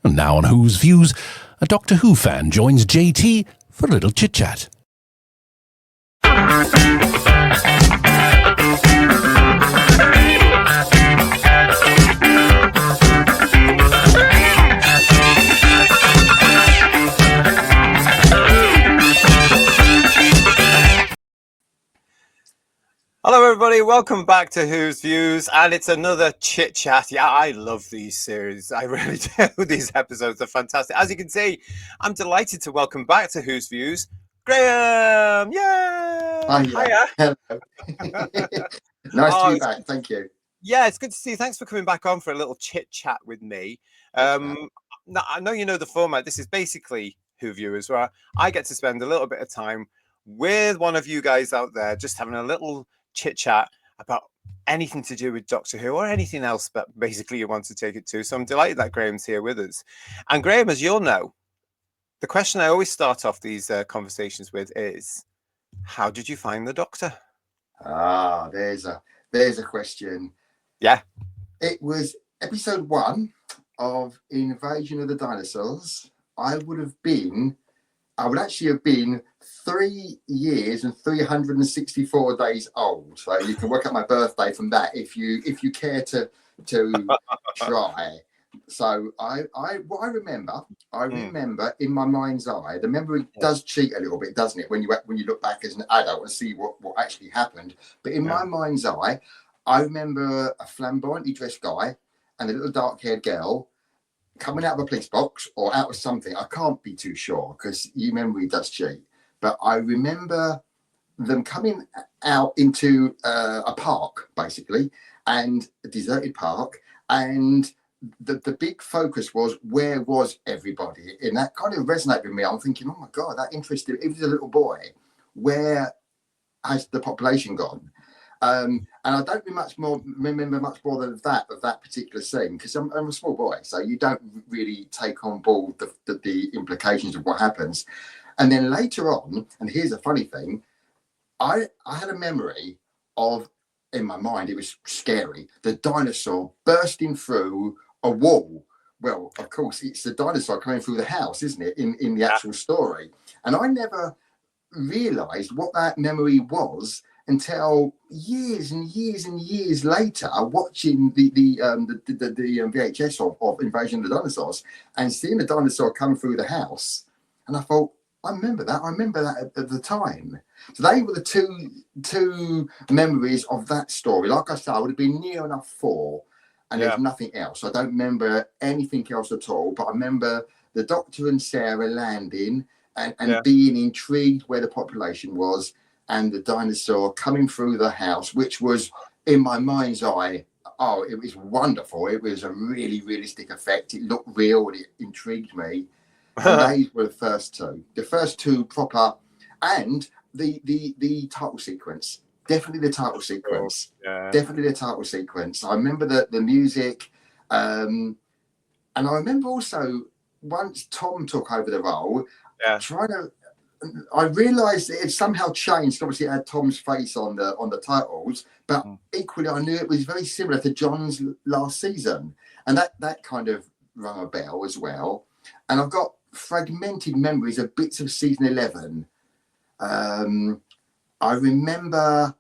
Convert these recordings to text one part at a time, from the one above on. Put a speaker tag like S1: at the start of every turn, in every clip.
S1: And now on Who's Views, a Doctor Who fan joins JT for a little chit-chat.
S2: Hello everybody, welcome back to Who's Views, and it's another chit chat. Yeah, I love these series. I really do. These episodes are fantastic. As you can see, I'm delighted to welcome back to Who's Views, Graham. Yay!
S3: Hiya. Hello. Nice to be back. Thank you.
S2: Yeah, it's good to see you. Thanks for coming back on for a little chit chat with me. Now, I know you know the format. This is basically Who Viewers, where I get to spend a little bit of time with one of you guys out there, just having a little chit chat about anything to do with Doctor Who or anything else that basically you want to take it to. So I'm delighted that Graham's here with us. And Graham, as you'll know, the question I always start off these conversations with is, how did you find the Doctor?
S3: There's a question.
S2: Yeah.
S3: It was episode 1 of Invasion of the Dinosaurs. I would actually have been 3 years and 364 days old. So you can work out my birthday from that if you care to try. So what I remember in my mind's eye, the memory does cheat a little bit, doesn't it? When you look back as an adult and see what actually happened. But in my mind's eye, I remember a flamboyantly dressed guy and a little dark-haired girl coming out of a police box or out of something. I can't be too sure because your memory does cheat. But I remember them coming out into a park, basically, and a deserted park. And the big focus was, where was everybody? And that kind of resonated with me. I'm thinking, oh my God, that interested. If he's a little boy, where has the population gone? And I don't remember much more than that of that particular scene, because I'm a small boy, so you don't really take on board the implications of what happens. And then later on, and here's a funny thing, I had a memory of, in my mind, it was scary, the dinosaur bursting through a wall. Well, of course, it's the dinosaur coming through the house, isn't it, in the actual story? And I never realised what that memory was until years and years and years later, watching the VHS of Invasion of the Dinosaurs and seeing the dinosaur come through the house. And I thought, I remember that at the time. So they were the two memories of that story. Like I said, I would have been near enough 4, and there's nothing else. I don't remember anything else at all, but I remember the Doctor and Sarah landing and being intrigued where the population was, and the dinosaur coming through the house, which was, in my mind's eye, it was wonderful. It was a really realistic effect. It looked real and it intrigued me. And these were the first two proper, and the title sequence. Definitely the title sequence. Definitely the title sequence. I remember the music, and I remember also once Tom took over the role, I realised it had somehow changed. Obviously, it had Tom's face on the titles, but equally, I knew it was very similar to John's last season, and that kind of rang a bell as well. And I've got fragmented memories of bits of season 11. I remember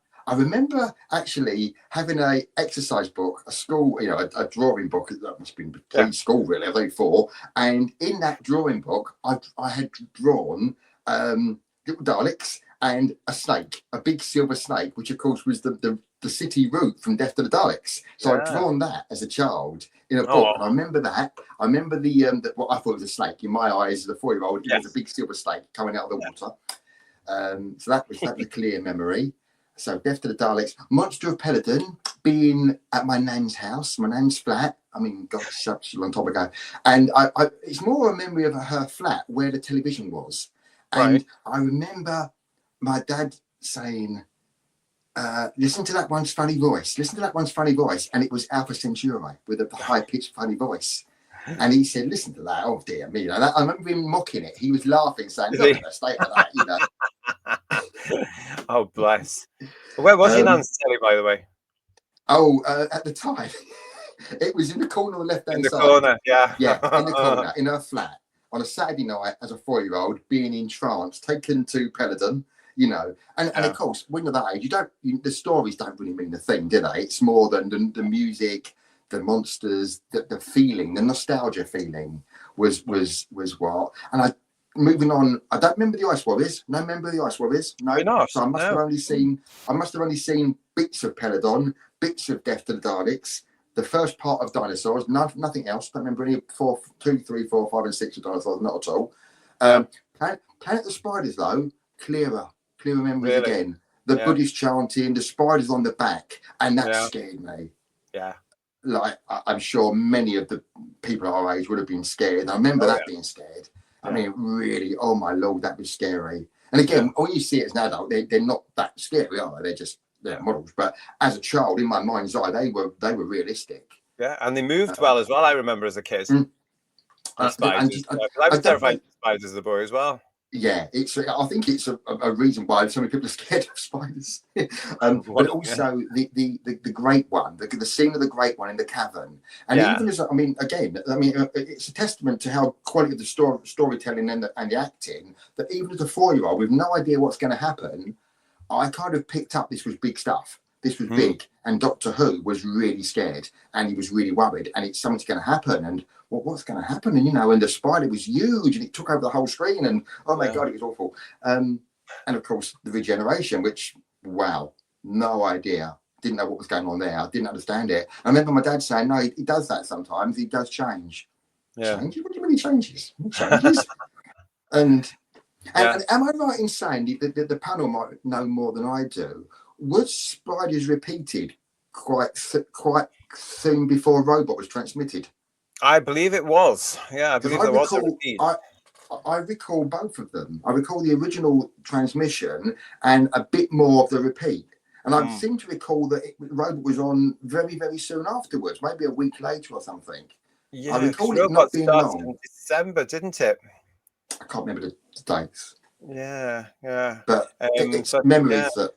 S3: actually having a exercise book, a school, a drawing book. That must have been preschool, really. I was only 4, and in that drawing book, I had drawn little Daleks and a snake, a big silver snake, which of course was the city route from Death to the Daleks. So I'd drawn that as a child in a book, and I remember that. I remember the what I thought was a snake. In my eyes, as a 4-year-old, it was a big silver snake coming out of the water. So that was a clear memory. So Death to the Daleks, Monster of Peladon, being at my nan's house, my nan's flat. I mean, gosh, such a long time ago. And it's more a memory of her flat where the television was. And I remember my dad saying, listen to that one's funny voice. Listen to that one's funny voice. And it was Alpha Centauri with a high-pitched funny voice. And he said, listen to that. Oh, dear me. I remember him mocking it. He was laughing, saying, look at a state like that,
S2: Oh, bless. Where was your nan's telly, by the way?
S3: At the time. It was in the corner on the left
S2: In
S3: hand
S2: the
S3: side.
S2: corner, yeah.
S3: Yeah, in the corner, in her flat on a Saturday night as a 4-year-old, being entranced, taken to Peladon, you know. And of course, when you're that age, the stories don't really mean a thing, do they? It's more than the music, the monsters, the feeling, the nostalgia feeling was what. And moving on, I don't remember the Ice Warriors. No member of the Ice Warriors. No.
S2: Why not?
S3: So I must have only seen bits of Peladon, bits of Death to the Daleks, the first part of Dinosaurs, nothing else. Don't remember any 2, 3, 4, 5, and 6 of Dinosaurs, not at all. Planet of the Spiders, though, clearer memories again. The Buddhist chanting, the spiders on the back, and that scared me.
S2: Yeah.
S3: Like, I'm sure many of the people our age would have been scared. I remember being scared. I mean, really, oh my Lord, that was scary. And again, when you see it as an adult, they're not that scary, are they? They're just models. But as a child, in my mind's eye, they were realistic.
S2: Yeah, and they moved well as well. I remember as a kid. Spiders. I was terrified of spiders as a boy as well.
S3: Yeah, I think it's a reason why so many people are scared of spiders. But also the great one, the scene of the great one in the cavern, and even as it's a testament to how quality of the storytelling and the acting that even as a 4-year-old with no idea what's going to happen, I kind of picked up this was big stuff. This was big, and Doctor Who was really scared, and he was really worried, and something's going to happen, and what's going to happen? And and the spider was huge, and it took over the whole screen, and oh my God, it was awful. And of course, the regeneration, which no idea, didn't know what was going on there, I didn't understand it. I remember my dad saying, "No, he does that sometimes. He does change." Change? What do you mean he changes? He changes. And am I right in saying that the panel might know more than I do? Was Spiders repeated quite soon before Robot was transmitted?
S2: I believe it was. Yeah, I believe there was a repeat.
S3: I recall both of them. I recall the original transmission and a bit more of the repeat. And I seem to recall that Robot was on very, very soon afterwards, maybe a week later or something.
S2: Yeah,
S3: I recall it not being long.
S2: In December, didn't it?
S3: I can't remember the dates.
S2: Yeah.
S3: But it's memories that,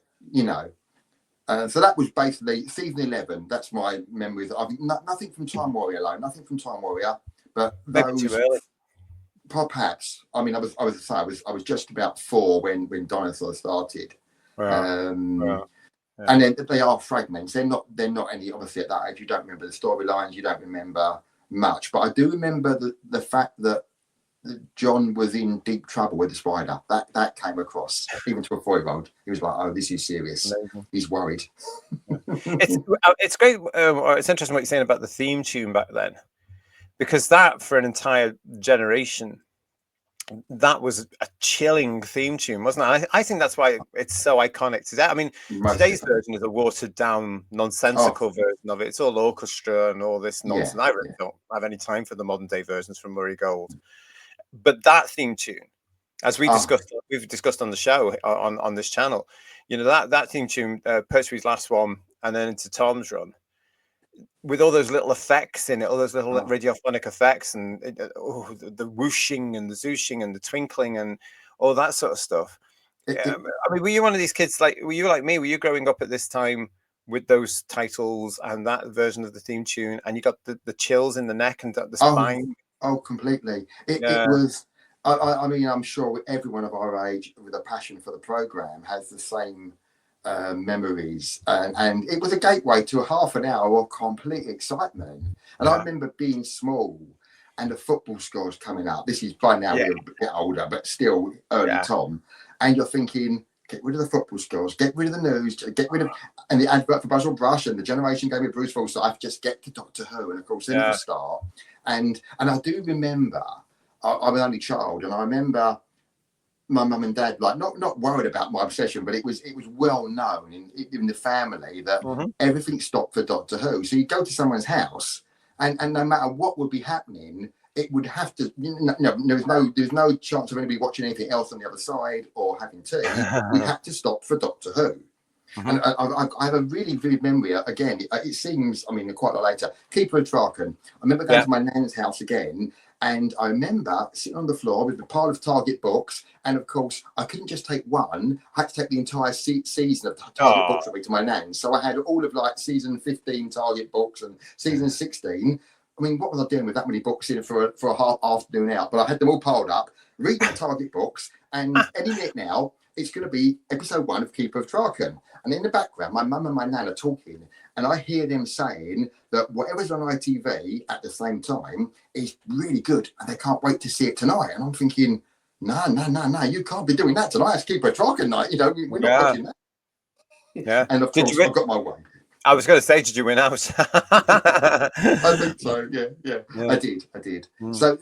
S3: so that was basically season 11. That's my memories. Nothing from Time Warrior alone. Nothing from Time Warrior. But
S2: maybe too early.
S3: Perhaps. I mean, I was just about 4 when Dinosaurs started. And then they are fragments. They're not any. Obviously, at that age, you don't remember the storylines. You don't remember much. But I do remember the fact that John was in deep trouble with the spider. That came across even to a 4-year-old. He was like, "Oh, this is serious." Amazing. He's worried.
S2: It's great. It's interesting what you're saying about the theme tune back then, because that for an entire generation, that was a chilling theme tune, wasn't it? I think that's why it's so iconic today. I mean, today's version is a watered down, nonsensical version of it. It's all orchestra and all this nonsense. I really don't have any time for the modern day versions from Murray Gold. But that theme tune, as we've discussed on the show on this channel, that theme tune, Pertwee's last one, and then into Tom's run, with all those little effects in it, all those little radiophonic effects, and the whooshing and the zooshing and the twinkling and all that sort of stuff. I mean, were you one of these kids were you like me? Were you growing up at this time with those titles and that version of the theme tune, and you got the chills in the neck and the spine?
S3: Oh, completely. It was. I mean, I'm sure everyone of our age with a passion for the program has the same memories, and it was a gateway to a half an hour of complete excitement. And I remember being small and the football scores coming up. This is by now we're a bit older, but still early Tom. And you're thinking, get rid of the football scores, get rid of the news, and the advert for Basil Brush and the Generation Game with Bruce Forsyth, just get to Doctor Who. And of course, then it was start. And I do remember, I'm an only child, and I remember my mum and dad not worried about my obsession, but it was well known in the family that everything stopped for Doctor Who. So you go to someone's house, and no matter what would be happening, it would have to. There's no chance of anybody watching anything else on the other side or having tea. We had to stop for Doctor Who. And I have a really vivid memory. Again, it seems, I mean, quite a lot later. Keeper of Traken. I remember going to my nan's house again, And I remember sitting on the floor with a pile of Target books. And of course, I couldn't just take one. I had to take the entire season of Target books with me to my nan. So I had all of like season 15 Target books and season 16. I mean, what was I doing with that many books in for a half afternoon out? But I had them all piled up, reading the Target books. And any minute now, it's going to be episode 1 of Keeper of Traken. And in the background, my mum and my nan are talking. And I hear them saying that whatever's on ITV at the same time is really good. And they can't wait to see it tonight. And I'm thinking, no, you can't be doing that tonight. It's Keeper of Traken night. You know, we're not watching that.
S2: Yeah.
S3: And of course, I got my way.
S2: I was going to say, did you win out?
S3: I think so. Yeah. I did. So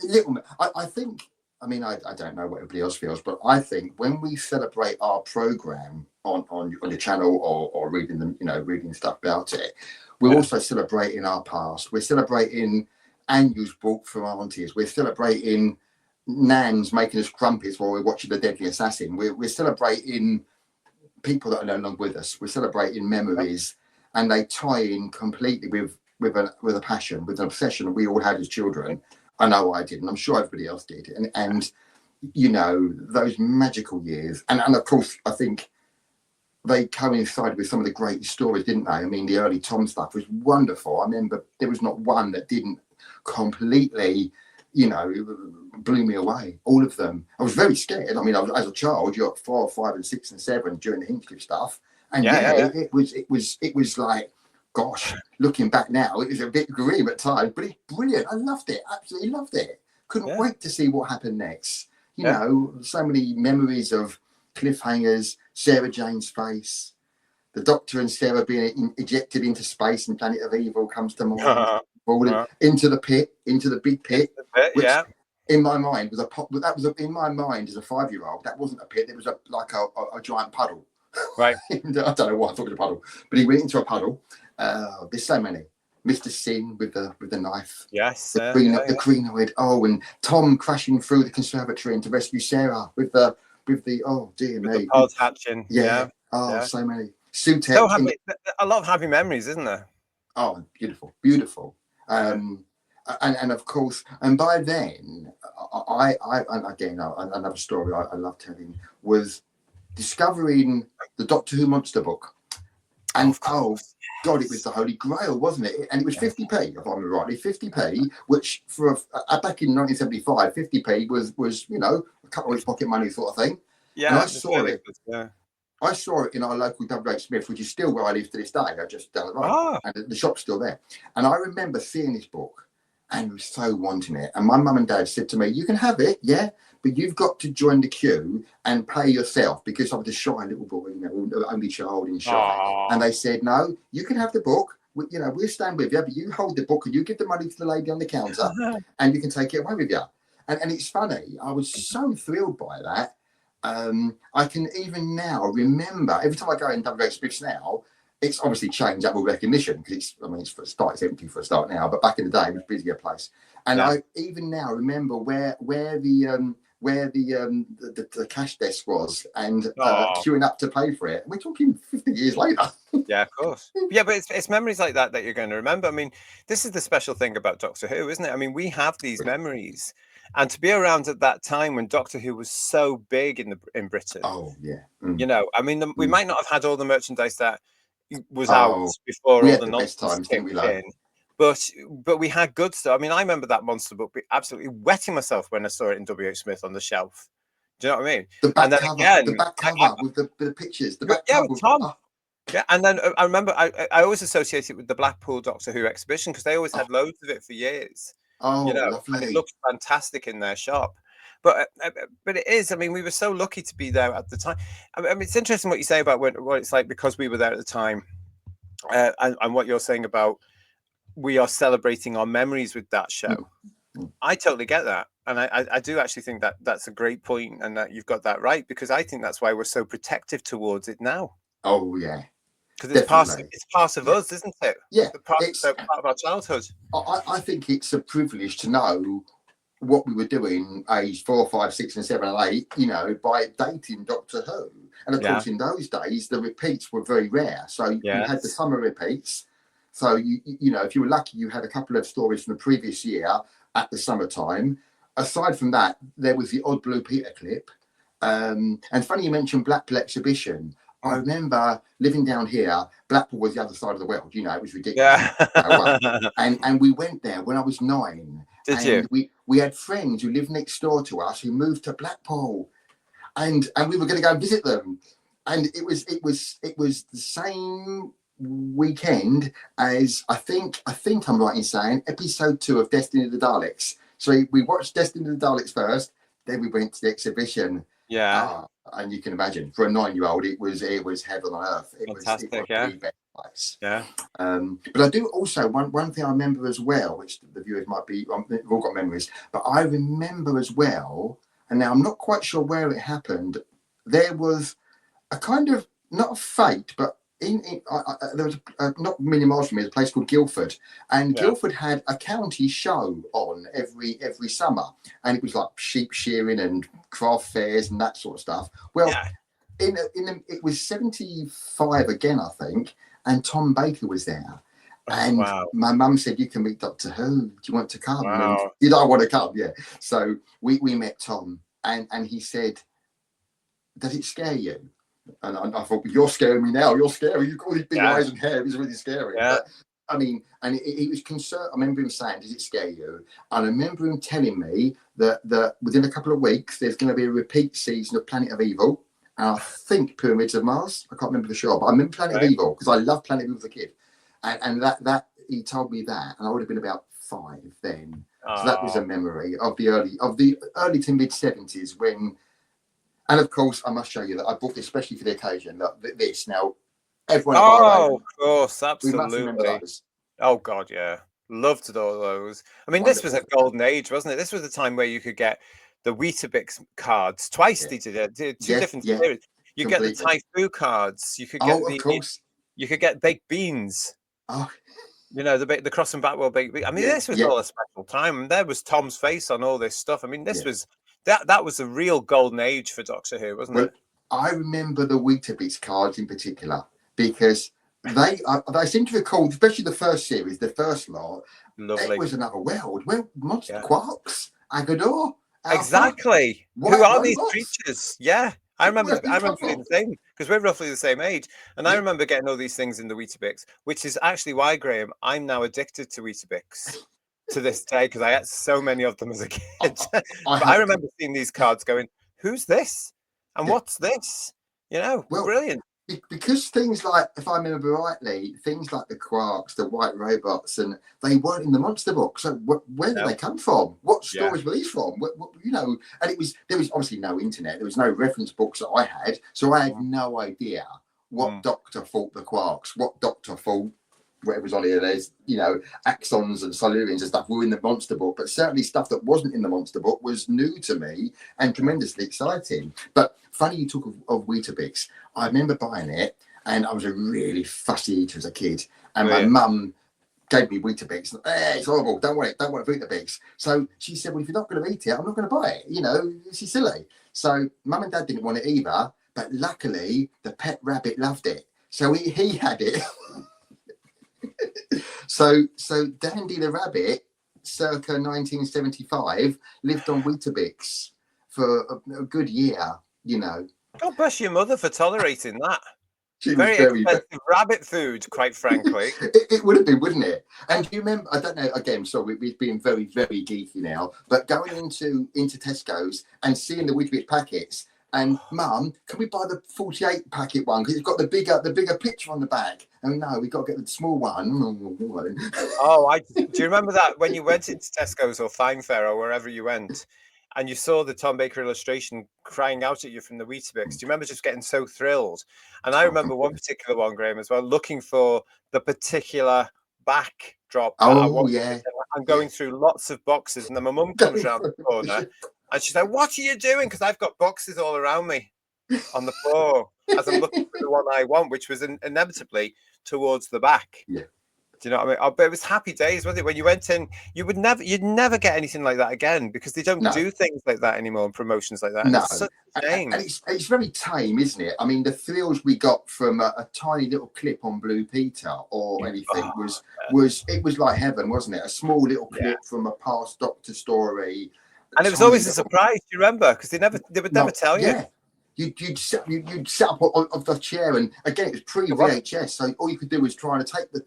S3: I think, I mean, I don't know what everybody else feels, but I think when we celebrate our program on the channel or reading them, you know, reading stuff about it, we're also celebrating our past. We're celebrating Annu's bought for aunties. We're celebrating Nan's making us crumpets while we're watching The Deadly Assassin. We're celebrating people that are no longer with us. We're celebrating memories, and they tie in completely with a passion, with an obsession we all had as children. I know I did, and I'm sure everybody else did. And you know, those magical years. And of course, I think they coincided with some of the great stories, didn't they? I mean, the early Tom stuff was wonderful. I remember there was not one that didn't completely, you know, blew me away. All of them. I was very scared. I mean, as a child, you're 4, 5, and 6, and 7 during the Hinchcliffe stuff. And it was like, gosh, looking back now, it was a bit grim at times, but it's brilliant. I loved it. Absolutely loved it. Couldn't wait to see what happened next. You know, so many memories of cliffhangers, Sarah Jane's face, the Doctor and Sarah being ejected into space, and Planet of Evil comes to mind. Falling into the pit, into the big pit, which in my mind was in my mind as a 5-year-old. That wasn't a pit. It was a giant puddle.
S2: Right.
S3: And I don't know why I thought it was a puddle, but he went into a puddle. There's so many. Mr. Sin with the knife.
S2: Yes.
S3: The Creenoid. Oh, and Tom crashing through the conservatory and to rescue Sarah with the oh dear me.
S2: The pods hatching.
S3: Yeah. Oh, so many. Sutex.
S2: So happy, a lot of happy memories, isn't there?
S3: Oh, beautiful. And of course, and by then, I again, another story I love telling was discovering the Doctor Who monster book. And God, it was the Holy Grail, wasn't it? And it was 50p, if I remember rightly, 50p, which for back in 1975, 50p was you know, a couple of weeks pocket money sort of thing. Yeah, and I saw it. I saw it in our local WH Smith, which is still where I live to this day. I just down the road, and the shop's still there. And I remember seeing this book and was so wanting it. And my mum and dad said to me, "You can have it, yeah, but you've got to join the queue and pay yourself," because I was a shy little boy, you know, only child in shy. And they said, "No, you can have the book. You know, we'll stand with you, but you hold the book and you give the money to the lady on the counter, and you can take it away with you." And it's funny. I was so thrilled by that. I can even now remember every time I go in WH Smiths now. It's obviously changed that with recognition because it's empty for a start now. But back in the day, it was a busier place. And I even now remember where the cash desk was and queuing up to pay for it. We're talking 50 years later.
S2: Yeah, of course. Yeah, but it's memories like that you're going to remember. I mean, this is the special thing about Doctor Who, isn't it? I mean, we have these memories. And to be around at that time when Doctor Who was so big in Britain.
S3: Oh, yeah.
S2: You know, I mean, we might not have had all the merchandise that was out before all the nonsense came in. But we had good stuff. I mean, I remember that monster book absolutely wetting myself when I saw it in WH Smith on the shelf. Do you know what I mean?
S3: The back cover with the pictures. The back cover
S2: with Tom. Yeah, and then I remember I always associate it with the Blackpool Doctor Who exhibition because they always had loads of it for years.
S3: Oh,
S2: you know,
S3: lovely.
S2: And it looked fantastic in their shop. But it is. I mean, we were so lucky to be there at the time. I mean, it's interesting what you say about what it's like because we were there at the time, and what you're saying about we are celebrating our memories with that show. I totally get that, and I do actually think that that's a great point, and that you've got that right because I think that's why we're so protective towards it now.
S3: Oh yeah,
S2: because it's part of us, isn't it?
S3: Yeah,
S2: it's part of our childhood.
S3: I think it's a privilege to know what we were doing age 4, 5, 6, and 7 and 8, you know, by dating Doctor Who. And of course, in those days, the repeats were very rare. So you had the summer repeats. So, you know, if you were lucky, you had a couple of stories from the previous year at the summertime. aside from that, there was the odd Blue Peter clip. And funny you mentioned Blackpool Exhibition. I remember living down here. Blackpool was the other side of the world. You know, it was ridiculous.
S2: Yeah.
S3: And we went there when I was 9.
S2: Did
S3: and
S2: you?
S3: we had friends who lived next door to us who moved to Blackpool, and we were going to go and visit them. And it was the same weekend as I think I'm right in saying episode 2 of Destiny of the Daleks. So we watched Destiny of the Daleks first, then we went to the exhibition.
S2: Yeah.
S3: And you can imagine for a 9-year-old, it was heaven on earth.
S2: Fantastic,
S3: it was
S2: yeah.
S3: the best place.
S2: Yeah.
S3: But I do also one thing I remember as well, which the viewers might be, they've all got memories, but I remember as well, and now I'm not quite sure where it happened. There was a kind of, not a fate, but there was not many miles from me, a place called Guildford, and Guildford had a county show on every summer, and it was like sheep shearing and craft fairs and that sort of stuff. Well, it was 75 again, I think, and Tom Baker was there. And my mum said, "You can meet Doctor Who. Do you want to come?" And did I want to come? Yeah. So we met Tom, and he said, "Does it scare you?" And I thought, "You're scaring me now. You're scary. You've got all these big eyes and hair. It's really scary."
S2: Yeah.
S3: But, I mean, and he was concerned. I remember him saying, "Does it scare you?" And I remember him telling me that within a couple of weeks, there's going to be a repeat season of Planet of Evil. And I think Pyramids of Mars. I can't remember for sure, but I remember Planet of Evil because I loved Planet of Evil as a kid. And that he told me that, and I would have been about 5 then. So that was a memory of the early to mid 70s when. And of course, I must show you that I bought this especially for the occasion. Look, this now, everyone.
S2: Of course, absolutely.
S3: We must remember those.
S2: Oh God, yeah, loved all those. I mean, This was a golden age, wasn't it? This was the time where you could get the Weetabix cards twice. They did it, two different series. You get the Typhoon cards. You could get
S3: of course.
S2: You could get baked beans.
S3: Oh.
S2: You know, the Cross and Blackwell baked beans. I mean, this was all a special time, and there was Tom's face on all this stuff. I mean, this was. That was a real golden age for Doctor Who, wasn't it?
S3: I remember the Weetabix cards in particular because they seem to recall, especially the first series, the first lot. Lovely. It was another world. Well, monster quarks, Agador.
S2: Exactly. Who are these creatures? Yeah. I remember doing the same because we're roughly the same age. And I remember getting all these things in the Weetabix, which is actually why, Graham, I'm now addicted to Weetabix. To this day, because I ate so many of them as a kid. But I remember seeing these cards going, "Who's this? And what's this?" You know, brilliant.
S3: Because things like, if I remember rightly, things like the Quarks, the White Robots, and they weren't in the monster book. So where did they come from? What stories were these from? You know, and there was obviously no internet. There was no reference books that I had, so I had no idea what Doctor thought the Quarks, what Doctor thought. Whatever was on here, there's, you know, Axons and Silurians and stuff were in the monster book, but certainly stuff that wasn't in the monster book was new to me and tremendously exciting. But funny you talk of Weetabix. I remember buying it, and I was a really fussy eater as a kid, and my mum gave me Weetabix. It's horrible. Don't want Weetabix. So she said, "Well, if you're not going to eat it, I'm not going to buy it. You know, it's silly." So Mum and Dad didn't want it either, but luckily the pet rabbit loved it, so he had it. So Dandy the Rabbit, circa 1975, lived on Weetabix for a good year, you know.
S2: God bless your mother for tolerating that.
S3: She
S2: very
S3: was
S2: expensive rabbit food, quite frankly.
S3: It would have been, wouldn't it? And do you remember, I don't know, again, sorry, we're being very, very geeky now, but going into Tesco's and seeing the Weetabix packets, and Mum, can we buy the 48 packet one? Because it's got the bigger picture on the back. And no, we've got to get the small one.
S2: Do you remember that when you went into Tesco's or Fine Fair or wherever you went, and you saw the Tom Baker illustration crying out at you from the Weetabix? Do you remember just getting so thrilled? And I remember one particular one, Graham, as well, looking for the particular backdrop. I'm going through lots of boxes, and then my mum comes around the corner. And she's like, "What are you doing?" Because I've got boxes all around me on the floor as I'm looking for the one I want, which was inevitably towards the back.
S3: Yeah.
S2: Do you know what I mean? Oh, but it was happy days, wasn't it? When you went in, you'd never get anything like that again because they don't do things like that anymore and promotions like that.
S3: No.
S2: It's such a shame.
S3: And it's very tame, isn't it? I mean, the thrills we got from a tiny little clip on Blue Peter or anything was like heaven, wasn't it? A small little clip from a past Doctor story.
S2: And it was always a surprise. Do you remember? Because they would never tell you.
S3: Yeah. You'd sit up on the chair, and again, it was pre-VHS, so all you could do was try to take the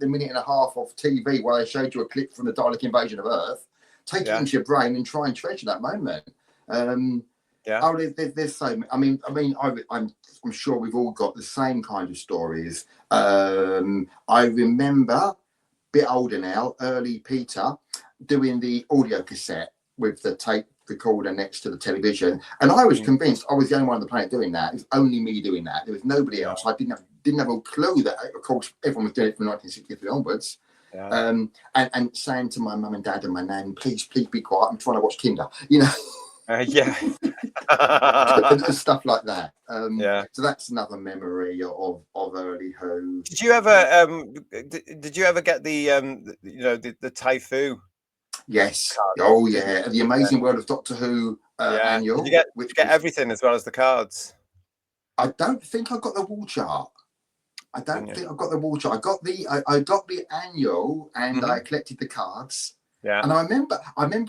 S3: minute and a half off TV while they showed you a clip from the Dalek invasion of Earth, take it into your brain, and try and treasure that moment. Oh, there's so. I'm sure we've all got the same kind of stories. I remember, a bit older now, early Peter, doing the audio cassette with the tape recorder next to the television, and I was convinced I was the only one on the planet doing that. It was only me doing that. There was nobody else. I didn't have a clue that, of course, everyone was doing it from 1963 onwards. And saying to my mum and dad and my nan, please be quiet, I'm trying to watch Kinder, and stuff like that. So that's another memory of early Who.
S2: Did you ever get the Typhoo?
S3: Yes. Oh yeah, the Amazing World of Doctor Who annual.
S2: Did you get everything as well as the cards?
S3: I don't think I got the wall chart. I don't think I got the wall chart. I got the annual, and I collected the cards. Yeah. And I remember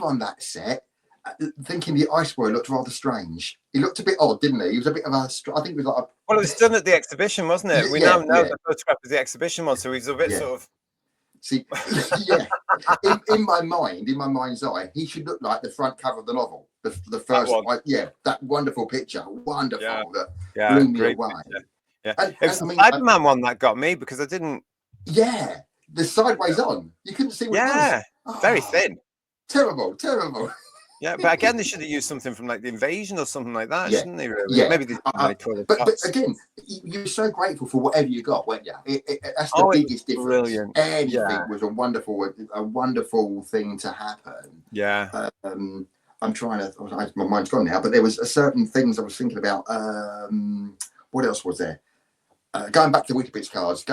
S3: on that set thinking the Ice Boy looked rather strange. He looked a bit odd, didn't he? He was a bit of I think it was like
S2: well, it was done at the exhibition, wasn't it? We now know the photograph of the exhibition one, so he's a bit sort of. See,
S3: in my mind's eye, he should look like the front cover of the novel, the first one. That wonderful picture, that blew me away.
S2: Yeah, it was the Cyberman one that got me because I didn't.
S3: Yeah, the sideways on, you couldn't see what it was.
S2: Oh, very thin.
S3: Terrible.
S2: Yeah, but again, they should have used something from like the Invasion or something like that, shouldn't they? Really?
S3: Yeah.
S2: Maybe they
S3: but again, you're so grateful for whatever you got, weren't you? That's the biggest difference.
S2: Brilliant.
S3: Anything was a wonderful thing to happen.
S2: Yeah.
S3: I'm trying to. My mind's gone now, but there was certain things I was thinking about. What else was there? Going back to the Wicked cards.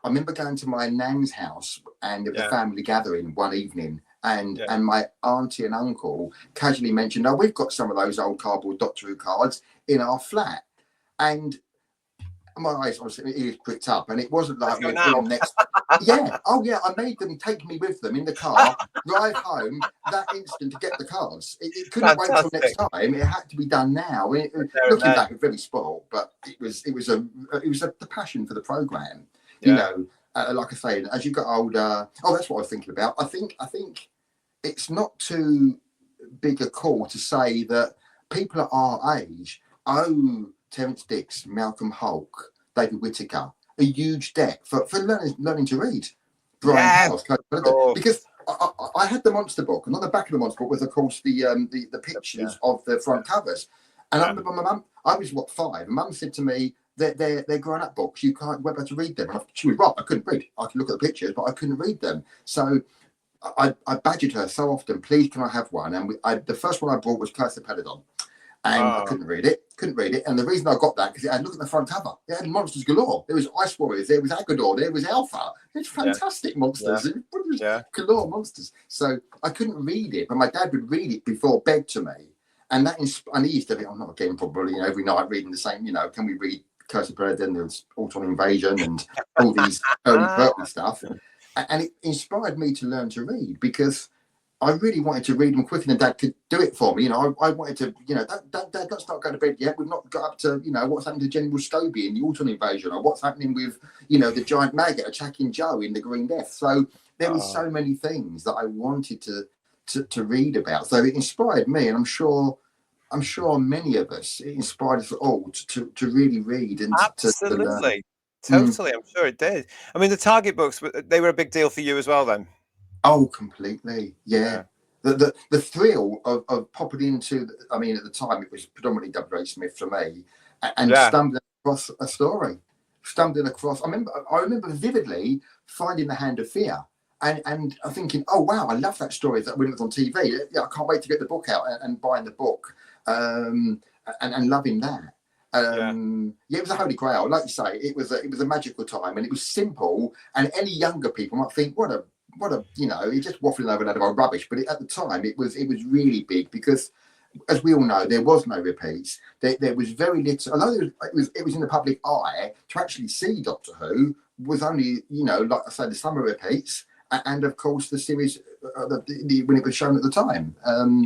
S3: I remember going to my nan's house, and it was a family gathering one evening. And my auntie and uncle casually mentioned, we've got some of those old cardboard Doctor Who cards in our flat. And my eyes, ears pricked up, and it wasn't like we were next. I made them take me with them in the car, drive home that instant to get the cards. It couldn't wait till next time. It had to be done now. Looking back, we're very spoiled, but it was the passion for the program. You know, like I say, as you got older. That's what I was thinking about. I think it's not too big a call to say that people at our age owe Terence Dix, Malcolm Hulke, David Whittaker a huge debt for learning to read. Brian House, because I had the Monster book, and on the back of the Monster book was, of course, the pictures of the front covers. And I remember my mum, I was 5, and Mum said to me, they're grown-up books, you can't be able to read them. And she was right, I couldn't read. I could look at the pictures, but I couldn't read them. So I badgered her so often, please can I have one? And the first one I bought was Curse of Peladon. And I couldn't read it. And the reason I got that, because it had, look at the front cover. It had monsters galore. There was Ice Warriors, there was Agador, there was Alpha. It's fantastic monsters. Galore monsters. So I couldn't read it, but my dad would read it before bed to me. And he used to be, I'm not again probably, every night reading the same, can we read Curse of Peladon, there's Autumn Invasion and all these early purple stuff. And it inspired me to learn to read, because I really wanted to read them quicker than Dad could do it for me. I wanted to, Dad, let's not go to bed yet. We've not got up to, what's happened to General Scobie in the Autumn Invasion, or what's happening with, the giant maggot attacking Joe in the Green Death. So there was so many things that I wanted to read about. So it inspired me, and I'm sure many of us, it inspired us all to really read and
S2: absolutely. Totally, I'm sure it did. I mean, the Target books, they were a big deal for you as well then?
S3: Oh, completely. Yeah. The thrill of popping into, at the time it was predominantly W.H. Smith for me, and stumbling across a story. I remember vividly finding The Hand of Fear, and thinking, oh wow, I love that story that when it was on TV. Yeah, I can't wait to get the book out and buying the book, and loving that. It was a holy grail. Like you say, it was a magical time, and it was simple. And any younger people might think, what a you're just waffling over a load of old rubbish. But at the time, it was really big, because, as we all know, there was no repeats. There was very little. Although it was in the public eye, to actually see Doctor Who was only, like I say, the summer repeats and of course the series when it was shown at the time.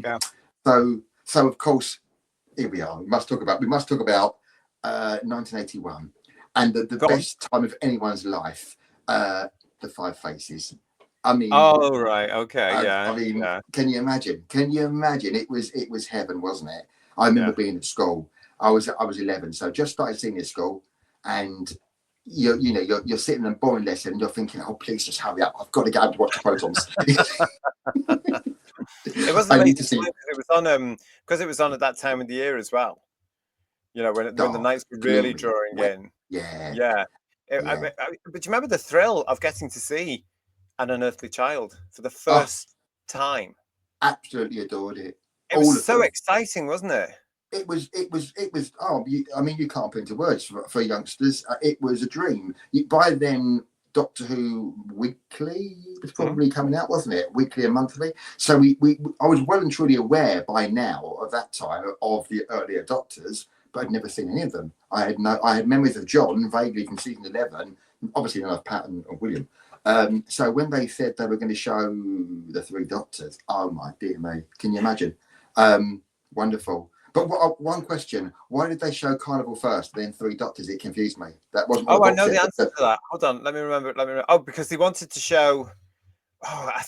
S2: Yeah.
S3: So of course, here we are. We must talk about 1981, and the best time of anyone's life, the Five Faces. I mean,
S2: oh right, okay,
S3: I mean, can you imagine? It was heaven, wasn't it? I remember being at school. I was 11, so just started senior school, and you're sitting in a boring lesson, and you're thinking, oh please just hurry up! I've got to go and watch the Protons.
S2: It wasn't amazing because it was on at that time of the year as well. You know, when the nights were really drawing in.
S3: Yeah.
S2: But you remember the thrill of getting to see An Unearthly Child for the first time?
S3: Absolutely adored it.
S2: It was so exciting, wasn't it?
S3: It was. Oh, I mean, you can't put into words for youngsters. It was a dream. By then, Doctor Who weekly was probably coming out, wasn't it? Weekly and monthly. So I was well and truly aware by now of that time of the earlier Doctors, but I'd never seen any of them. I had memories of John vaguely from season 11, obviously none of Pat and William. So when they said they were going to show the Three Doctors, oh my dear me, can you imagine? Wonderful. But one question: why did they show Carnival first, then Three Doctors? It confused me. That wasn't.
S2: Oh, I know the answer to that. Hold on, let me remember. Oh, because they wanted to show. I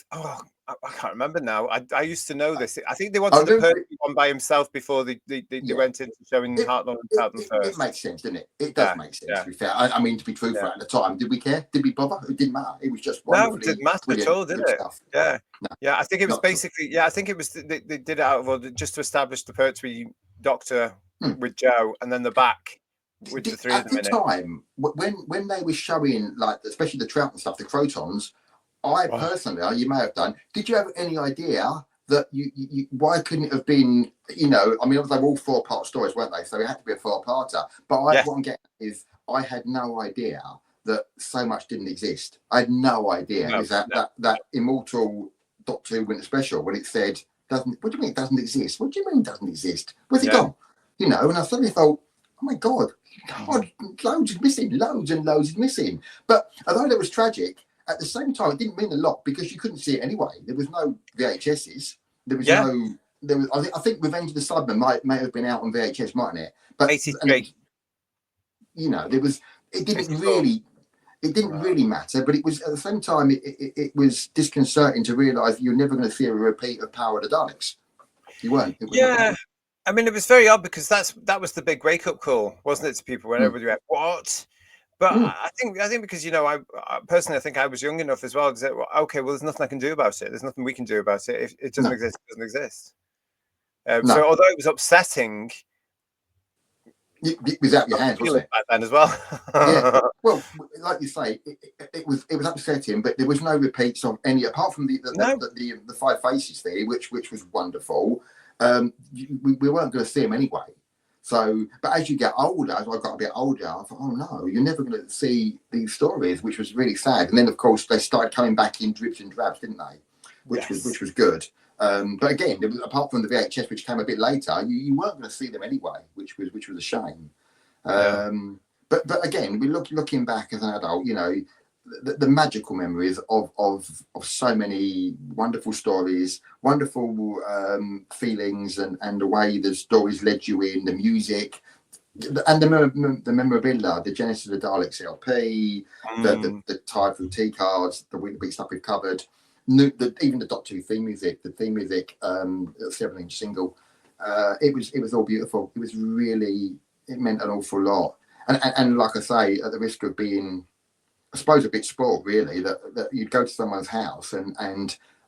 S2: can't remember now. I used to know this. I think they wanted the Percy one by himself before they went into showing Heartland and Fountain first.
S3: It makes sense, didn't it? It does make sense, to be fair. I mean, to be truthful, at the time, did we care? Did we bother? It didn't matter. It was just
S2: no, it didn't matter at all, did it?
S3: Stuff.
S2: Yeah. No, yeah, I think it was basically, I think it was, they did it out of just to establish the Pertwee Doctor with Joe, and then the back with the three of them in it. At the time,
S3: when they were showing, like, especially the Trout and stuff, the Crotons, I personally, you may have done, did you have any idea that you why couldn't it have been, I mean, they were all 4-part stories, weren't they? So it had to be a 4-parter. But what I'm getting is, I had no idea that so much didn't exist. I had no idea. That immortal Doctor Who Winter Special, when it said, what do you mean it doesn't exist? What do you mean it doesn't exist? Where's it gone? And I suddenly thought, oh my God, loads is missing, loads and loads is missing. But although it was tragic, at the same time, it didn't mean a lot because you couldn't see it anyway. There was no VHSs. There was I think Revenge of the Cybermen may have been out on VHS, mightn't it? But
S2: 83.
S3: It didn't really matter. But it was, at the same time, it was disconcerting to realise you're never going to see a repeat of Power of the Daleks. You weren't.
S2: I mean, it was very odd because that was the big wake up call, wasn't it, to people when everybody went, what? But I think because I personally think I was young enough as well to say, well, okay, well, there's nothing I can do about it. There's nothing we can do about it. If it doesn't exist, it doesn't exist. So although it was upsetting,
S3: it was out your hands, wasn't it?
S2: Back then as well.
S3: Well, like you say, it was upsetting, but there was no repeats of any apart from the Five Faces theory, which was wonderful. We weren't going to see them anyway. So, but as you get older, as I got a bit older, I thought, oh no, you're never going to see these stories, which was really sad. And then, of course, they started coming back in dribs and drabs, didn't they? Which was good. But again, apart from the VHS, which came a bit later, you weren't going to see them anyway, which was a shame. But again, looking back as an adult, the magical memories of so many wonderful stories, wonderful feelings, and the way the stories led you in, the music, and the memorabilia, the Genesis of the Daleks LP, the Tired Through Tea cards, the Week stuff we've covered, even the Doctor Who theme music, 7-inch single. It was all beautiful. It was really, it meant an awful lot. And like I say, at the risk of being, I suppose, a bit spoiled, really, that you'd go to someone's house and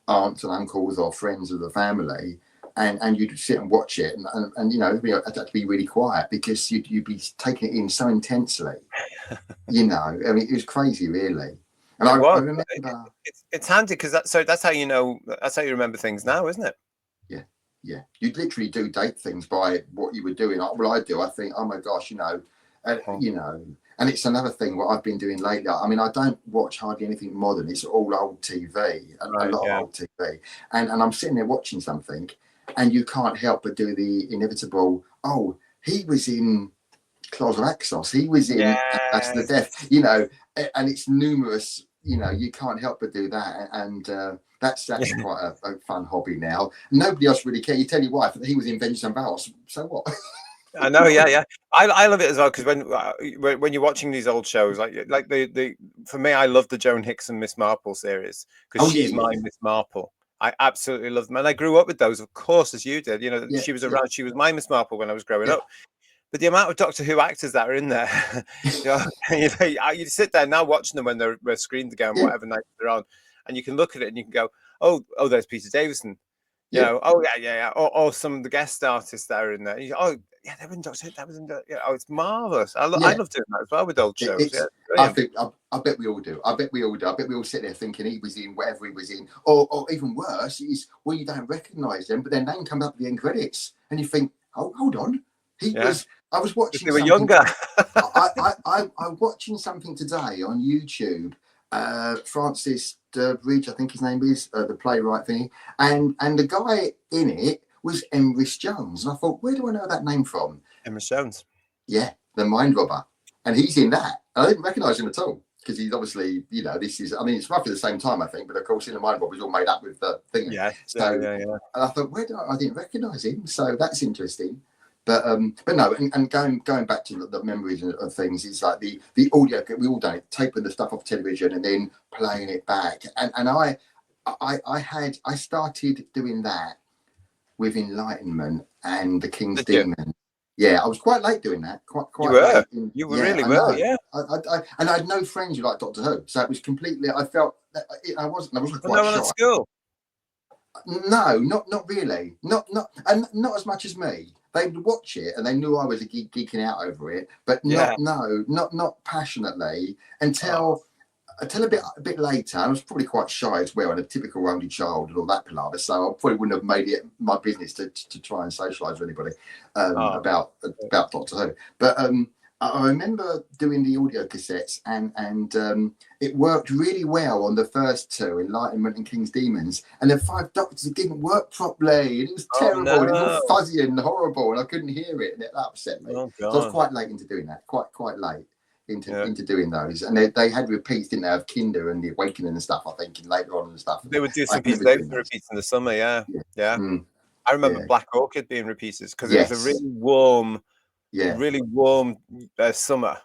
S3: aunts and uncles or friends of the family, and you'd sit and watch it, and it had to be really quiet because you'd be taking it in so intensely. I mean, it was crazy, really. And I remember
S2: it's handy because that's how that's how you remember things now, isn't it?
S3: Yeah. You'd literally do date things by what you were doing. Well, I do. I think, oh my gosh, and it's another thing what I've been doing lately. I mean, I don't watch hardly anything modern. It's all old TV, a lot of old TV. And I'm sitting there watching something, and you can't help but do the inevitable, oh, he was in Claws of Axos. He was in That's the Death, and it's numerous, you can't help but do that, and that's quite a fun hobby now. Nobody else really cares. You tell your wife that he was in Vengeance and Vows, so what?
S2: I know, yeah. I love it as well, because when you're watching these old shows, like the for me, I love the Joan Hickson Miss Marple series, because she's my Miss Marple. I absolutely love them, and I grew up with those, of course, as you did. She was around. She was my Miss Marple when I was growing up. But the amount of Doctor Who actors that are in there, you sit there now watching them when they're screened again, whatever night they're on, and you can look at it and you can go, oh, there's Peter Davison. Or some of the guest artists that are in there. Oh, yeah, they were in Doctor Who. That was in it's marvelous. I love doing that as well with old shows.
S3: I bet we all do. I bet we all sit there thinking he was in whatever he was in, or even worse is you don't recognise them, but their name comes up at the end credits, and you think, oh, hold on, I was watching.
S2: They were younger.
S3: I'm watching something today on YouTube. Francis Bridge, I think his name is, the playwright thing, and the guy in it was Emrys Jones, and I thought, where do I know that name from?
S2: Emrys Jones.
S3: Yeah, the Mind Robber, and he's in that. And I didn't recognise him at all, because he's obviously, this is, it's roughly the same time, I think, but of course in the Mind Robber, he's all made up with the thing.
S2: Yeah.
S3: And I thought, I didn't recognise him, so that's interesting. But no, and going back to the memories of things, it's like the audio. We all done it, taping the stuff off television and then playing it back. And I started doing that with Enlightenment and the King's Demon. Yeah, I was quite late doing that. Quite
S2: you were.
S3: Late
S2: You were really well. Yeah.
S3: And I had no friends who liked Doctor Who, so it was completely. I felt that I wasn't quite shy.
S2: At school.
S3: No, not really. Not as much as me. They would watch it and they knew I was geeking out over it, but not passionately until a bit later. I was probably quite shy as well, and a typical only child and all that palaver. So I probably wouldn't have made it my business to try and socialise with anybody about Doctor Who. But I remember doing the audio cassettes, and it worked really well on the first two, Enlightenment and King's Demons, and the Five Doctors, it didn't work properly, and it was terrible, and it was all fuzzy and horrible, and I couldn't hear it, and it upset me. So I was quite late into doing that, quite late into doing those, and they had repeats, didn't they, of Kinder and the Awakening and stuff, I think, and later on and stuff.
S2: They would do some repeats in the summer, yeah. I remember Black Orchid being repeated, because it was a really warm summer,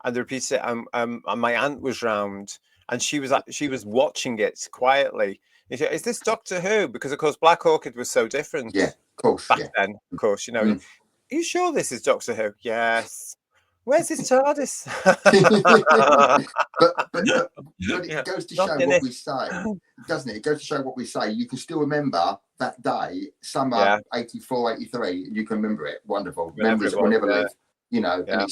S2: and they repeated it, and my aunt was round, and she was watching it quietly. Is this Doctor Who? Because of course Black Orchid was so different.
S3: Yeah, of course.
S2: Back then, of course, Are you sure this is Doctor Who? Yes. Where's his TARDIS? but it goes to show what we say, doesn't it? It goes to show what we say. You can still remember that day, summer 84, 83. You can remember it. Wonderful. Memories that will never leave. And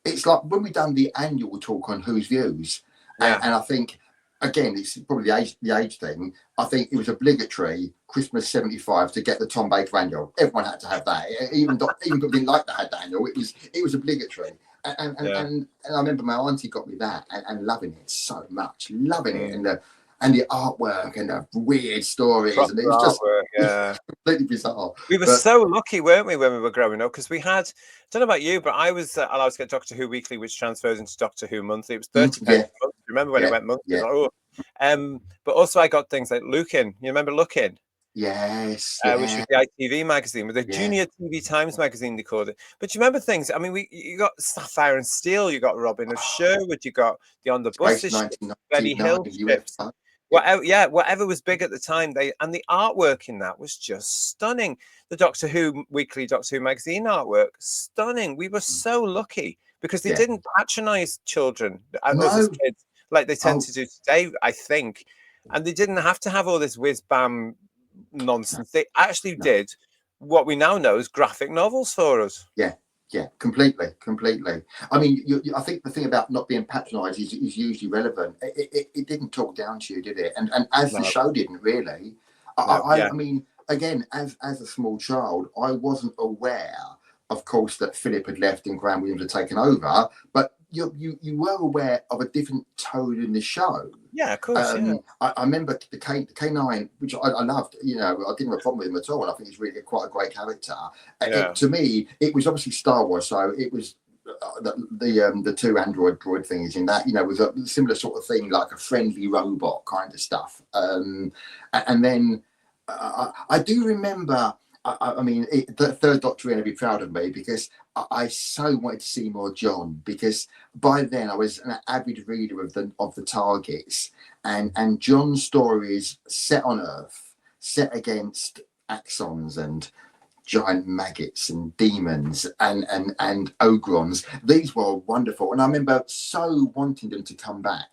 S2: it's like when we done the annual talk on Who's Views, and I think, again, it's probably the age thing. I think it was obligatory Christmas '75 to get the Tom Baker annual. Everyone had to have that. Even people didn't like to have that annual. It was obligatory. And I remember my auntie got me that and loving it so much, loving it, and the artwork and the weird stories, and it was just completely bizarre. We were so lucky, weren't we, when we were growing up? Because we had, I don't know about you, but I was allowed to get Doctor Who Weekly, which transfers into Doctor Who Monthly. It was 30 pounds a month. Remember when it went monthly?
S3: Yeah.
S2: Like, but also I got things like Lookin'. You remember Lookin'?
S3: Yes.
S2: Which was the ITV magazine, with the Junior TV Times magazine, they called it. But you remember things? I mean, you got Sapphire and Steel, you got Robin of Sherwood, you got the On the Bus, Benny Hill strips. Whatever was big at the time, and the artwork in that was just stunning. The Doctor Who Weekly, Doctor Who magazine artwork, stunning. We were so lucky because they didn't patronize children as kids like they tend to do today, I think. And they didn't have to have all this whiz bam nonsense. They actually did what we now know as graphic novels for us.
S3: Yeah, completely. I mean, I think the thing about not being patronised is usually relevant. It didn't talk down to you, did it? And as the show didn't really. I mean, again, as a small child, I wasn't aware, of course, that Philip had left and Graham Williams had taken over, but you were aware of a different tone in the show.
S2: Yeah, of course.
S3: I remember the K9, which I loved. I didn't have a problem with him at all, and I think he's really quite a great character. To me, it was obviously Star Wars, so it was the two android droid things in that, was a similar sort of thing, like a friendly robot kind of stuff. And then I do remember. I mean, the Third Doctor going to be proud of me because I so wanted to see more John, because by then I was an avid reader of the targets, and John's stories set on Earth, set against axons and giant maggots and demons and ogrons. These were wonderful, and I remember so wanting them to come back.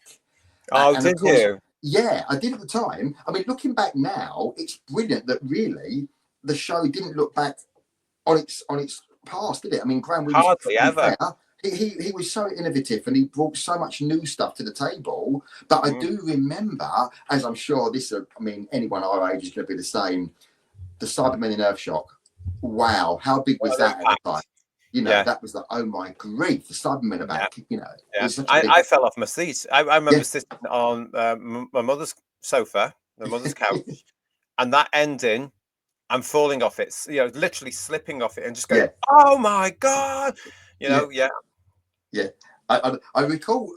S2: Oh, did you?
S3: Yeah, I did at the time. I mean, looking back now, it's brilliant that really the show didn't look back on its past, did it? I mean, Graham Williams,
S2: Hardly ever.
S3: He was so innovative, and he brought so much new stuff to the table. But I do remember, as I'm sure anyone our age is going to be the same, the Cybermen in Earthshock. Wow, how big was that at the time? That was like, oh my grief, the Cybermen are back.
S2: I fell off my seat. I remember sitting on my mother's sofa, my mother's couch, and that ending, I'm falling off it, literally slipping off it and just going, oh my God, yeah.
S3: I recall,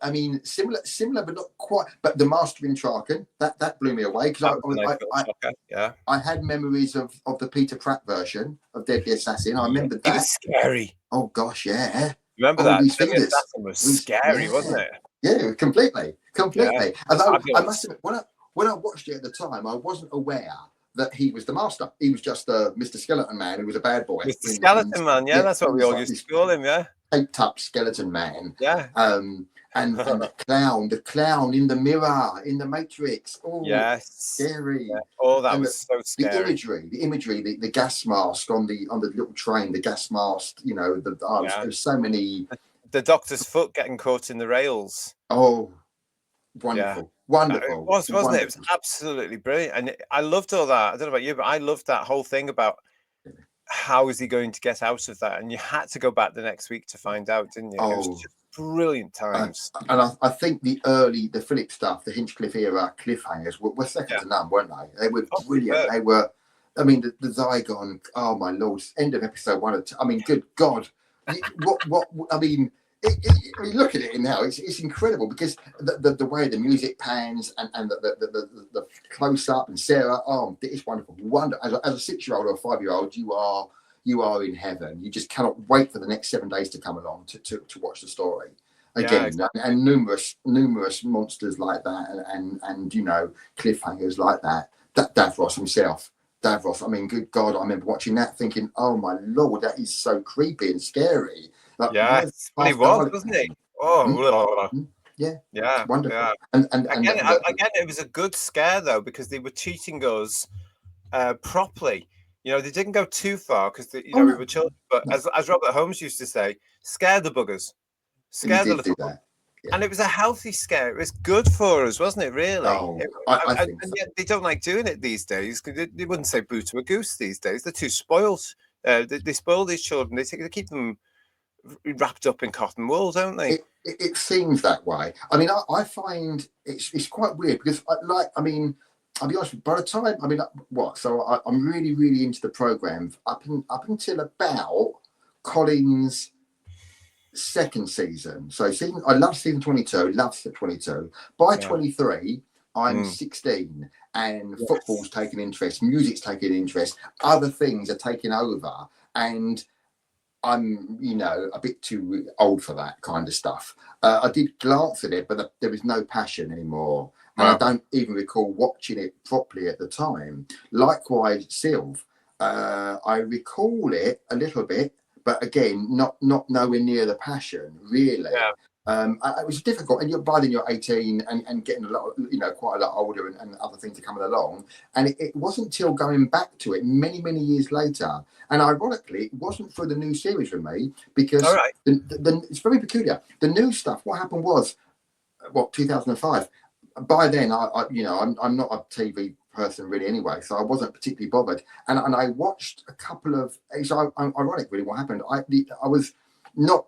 S3: I mean, similar, but not quite. But the Master in Traken, that blew me away, because I had memories of the Peter Pratt version of Deadly Assassin. I remember that.
S2: It was scary.
S3: Oh gosh, yeah.
S2: Remember that? Deadly Assassin was scary, wasn't it?
S3: Yeah, completely. Yeah. Although I must admit, when I watched it at the time, I wasn't aware that he was the Master. He was just Mr. Skeleton Man, who was a bad boy.
S2: Mr. Skeleton Man, that's what we all used to call him,
S3: taped up skeleton man. And the clown in the mirror, in the Matrix. Oh, yes, scary.
S2: Yeah. Oh, that was so scary.
S3: The imagery, the gas mask on the little train, the gas mask, there's so many.
S2: The Doctor's foot getting caught in the rails.
S3: Oh, wonderful. Wonderful.
S2: It was, wasn't it? It was absolutely brilliant. And I loved all that. I don't know about you, but I loved that whole thing about how is he going to get out of that? And you had to go back the next week to find out, didn't you? It was just brilliant times.
S3: And I think the Philip stuff, the Hinchcliffe era cliffhangers were second to none, weren't they? They were brilliant. They were, I mean, the Zygon, oh my Lord, end of episode 1 or 2. I mean, good God. I mean, look at it now. It's incredible, because the way the music pans and the close up, and Sarah, it's wonderful. As a 6-year-old or a 5-year-old, you are in heaven. You just cannot wait for the next 7 days to come along to watch the story again. Exactly. And numerous monsters like that, and cliffhangers like that. Davros himself. I mean, good God, I remember watching that thinking, oh my Lord, that is so creepy and scary.
S2: But he was, wasn't he? Oh,
S3: yeah, wonderful.
S2: Yeah.
S3: And
S2: again, it was a good scare though, because they were cheating us properly. They didn't go too far, because we were children. But as Robert Holmes used to say, scare the buggers, scare the little. And it was a healthy scare. It was good for us, wasn't it? Really.
S3: I think so.
S2: Yet they don't like doing it these days, because they wouldn't say boo to a goose these days. They're too spoiled. They spoil these children. They keep them wrapped up in cotton wool, don't they?
S3: It seems that way. I mean, I find it's quite weird, because I'll be honest, by the time, I'm really, really into the program up until about Colin's second season. So I love season 22, love season 22. By 23, I'm 16, and football's taking interest, music's taking interest, other things are taking over, and I'm, a bit too old for that kind of stuff. I did glance at it, but there was no passion anymore. And I don't even recall watching it properly at the time. Likewise, Sylve. I recall it a little bit, but again, not nowhere near the passion, really. It was difficult, and by then you're 18 and getting a lot, quite a lot older, and other things are coming along. And it wasn't till going back to it many, many years later. And ironically, it wasn't for the new series for me, because it's very peculiar. The new stuff, what happened was, 2005. By then, I'm not a TV person really anyway, so I wasn't particularly bothered. And I watched a couple of. It's ironic, really, what happened. I was not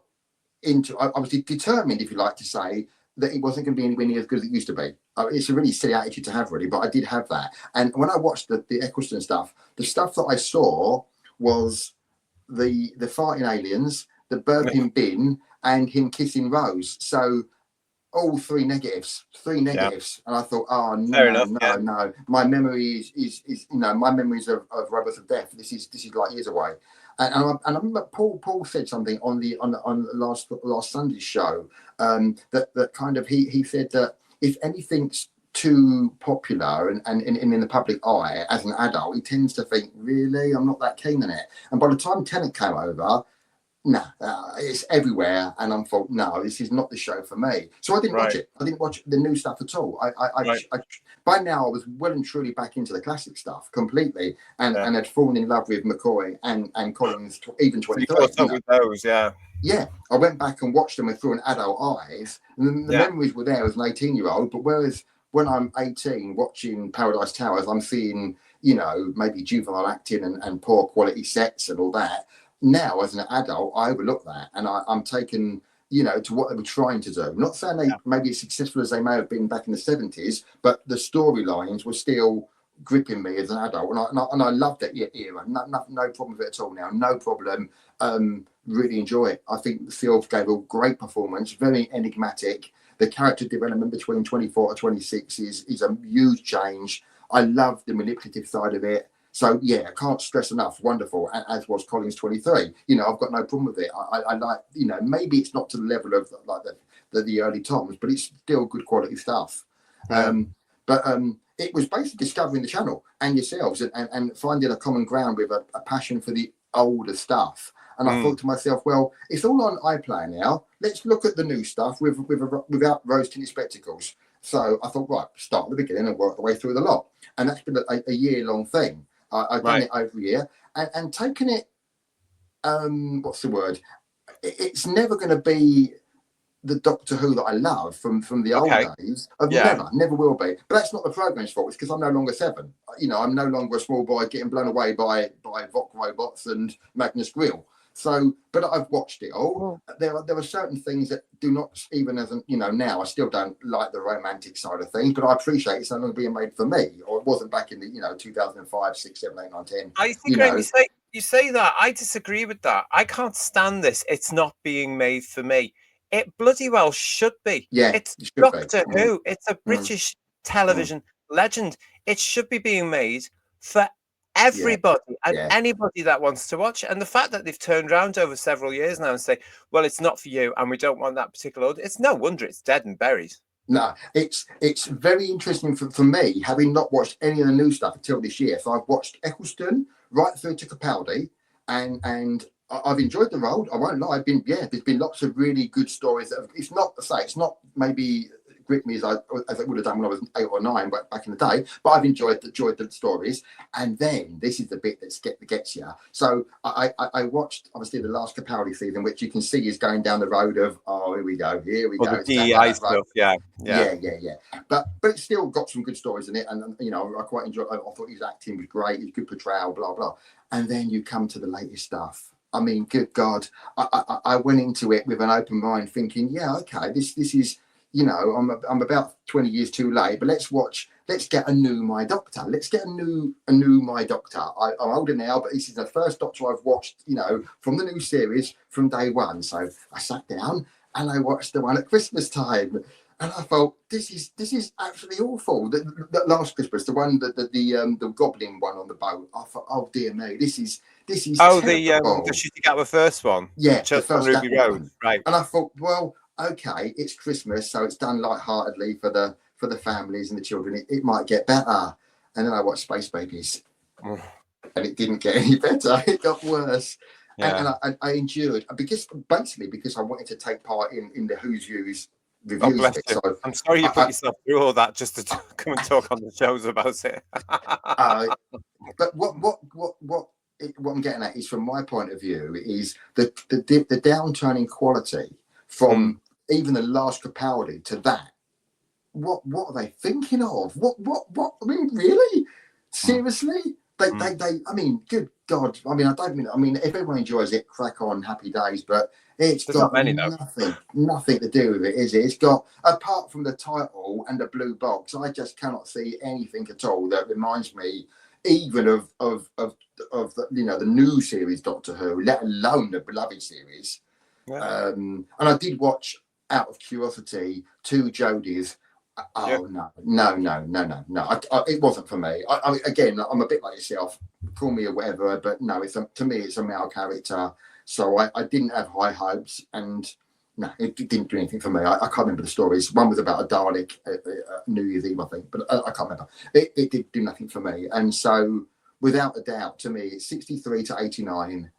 S3: into. I was determined, if you like to say, that it wasn't going to be anywhere near as good as it used to be. It's a really silly attitude to have, really, but I did have that. And when I watched the Eccleston stuff, the stuff that I saw was the fighting aliens, the burping bin, and him kissing Rose. So all three negatives. And I thought, oh
S2: Fair
S3: no,
S2: enough,
S3: no,
S2: yeah.
S3: no. My memory is my memories of Robots of Death. This is like years away. And I remember Paul said something on the last Sunday's show, that kind of he said that if anything's too popular and in the public eye as an adult, he tends to think, really, I'm not that keen on it. And by the time Tenet came over, no, it's everywhere, and I'm thought, no, this is not the show for me. So I didn't watch it. I didn't watch the new stuff at all. I by now I was well and truly back into the classic stuff completely, and had fallen in love with McCoy and Collins, even 23.
S2: So you caught up with those, yeah.
S3: Yeah, I went back and watched them through an adult eyes, and the memories were there as an 18-year-old. But whereas when I'm 18 watching Paradise Towers, I'm seeing, maybe juvenile acting and poor quality sets and all that. Now, as an adult, I overlook that, and I'm taken, to what they were trying to do. I'm not saying they maybe as successful as they may have been back in the 70s, but the storylines were still gripping me as an adult, and I loved that era. No problem with it at all now. No problem. Really enjoy it. I think Phil gave a great performance, very enigmatic. The character development between 24 to 26 is a huge change. I love the manipulative side of it. So yeah, I can't stress enough. Wonderful, as was Collins 23. I've got no problem with it. I like, maybe it's not to the level of like the early Toms, but it's still good quality stuff.
S2: Yeah.
S3: But it was basically discovering the channel and yourselves and finding a common ground with a passion for the older stuff. And I thought to myself, well, it's all on iPlayer now. Let's look at the new stuff without rose-tinted spectacles. So I thought, right, start at the beginning and work the way through the lot. And that's been a year-long thing. I've done it over a year and taken it. What's the word? It's never going to be the Doctor Who that I love from the old days. Never will be. But that's not the programme's fault. It's because I'm no longer 7. I'm no longer a small boy getting blown away by Vok robots and Magnus Grill. So, but I've watched it all. There are certain things that do not, even as now I still don't like the romantic side of things, but I appreciate it's no longer being made for me, or it wasn't back in the 2005, 6, 7, 8, 9, 10.
S2: I think you say that. I disagree with that. I can't stand this. It's not being made for me. It bloody well should be.
S3: Yeah,
S2: it's Doctor Who. It's a British television legend. It should be being made for everybody and anybody that wants to watch. And the fact that they've turned around over several years now and say, well, it's not for you and we don't want that particular audience, it's no wonder it's dead and buried.
S3: No, it's very interesting for me, having not watched any of the new stuff until this year. So I've watched Eccleston right through to Capaldi, and I've enjoyed the role. I won't lie. There's been lots of really good stories. It's not maybe gripped me as it would have done when I was 8 or 9, but back in the day. But I've enjoyed the stories. And then this is the bit that gets you. So I watched obviously the last Capaldi season, which you can see is going down the road of here we go.
S2: The DEI stuff, yeah.
S3: But it's still got some good stories in it, and I quite enjoyed. I thought his acting was great. His good portrayal, blah blah. And then you come to the latest stuff. I mean, good God, I went into it with an open mind, thinking, okay, this is. I'm about 20 years too late, but let's get a new My Doctor. Let's get a new My Doctor. I'm older now, but this is the first Doctor I've watched, from the new series from day one. So I sat down and I watched the one at Christmas time. And I thought, this is absolutely awful. The last Christmas, the one the Goblin one on the boat. I thought, oh dear me, this is terrible.
S2: The shooting at the first one.
S3: Yeah,
S2: the first Ruby Road, one. Right.
S3: And I thought, well, okay, it's Christmas, so it's done lightheartedly for the families and the children. It might get better. And then I watched Space Babies, and it didn't get any better. It got worse. Yeah. And I endured because I wanted to take part in the Who's Views reviews.
S2: So I'm sorry you put yourself through all that just to come and talk on the shows about it.
S3: But what I'm getting at is, from my point of view, is the downturn in quality from even the last Capaldi to that. What are they thinking of? What? I mean, really? Seriously? They. I mean, good God. I mean, if everyone enjoys it, crack on, happy days. But it's got nothing to do with it, is it? It's got, apart from the title and the blue box, I just cannot see anything at all that reminds me even of the new series Doctor Who, let alone the beloved series.
S2: Yeah.
S3: And I did watch out of curiosity 2 Jodies. Oh
S2: Yeah.
S3: no! It wasn't for me. Again, I'm a bit like yourself. Call me or whatever, but no, to me, it's a male character. So I didn't have high hopes, and no, it didn't do anything for me. I can't remember the stories. One was about a Dalek New Year's Eve, I think, but I can't remember. It did do nothing for me, and so without a doubt, to me, it's 63 to 89.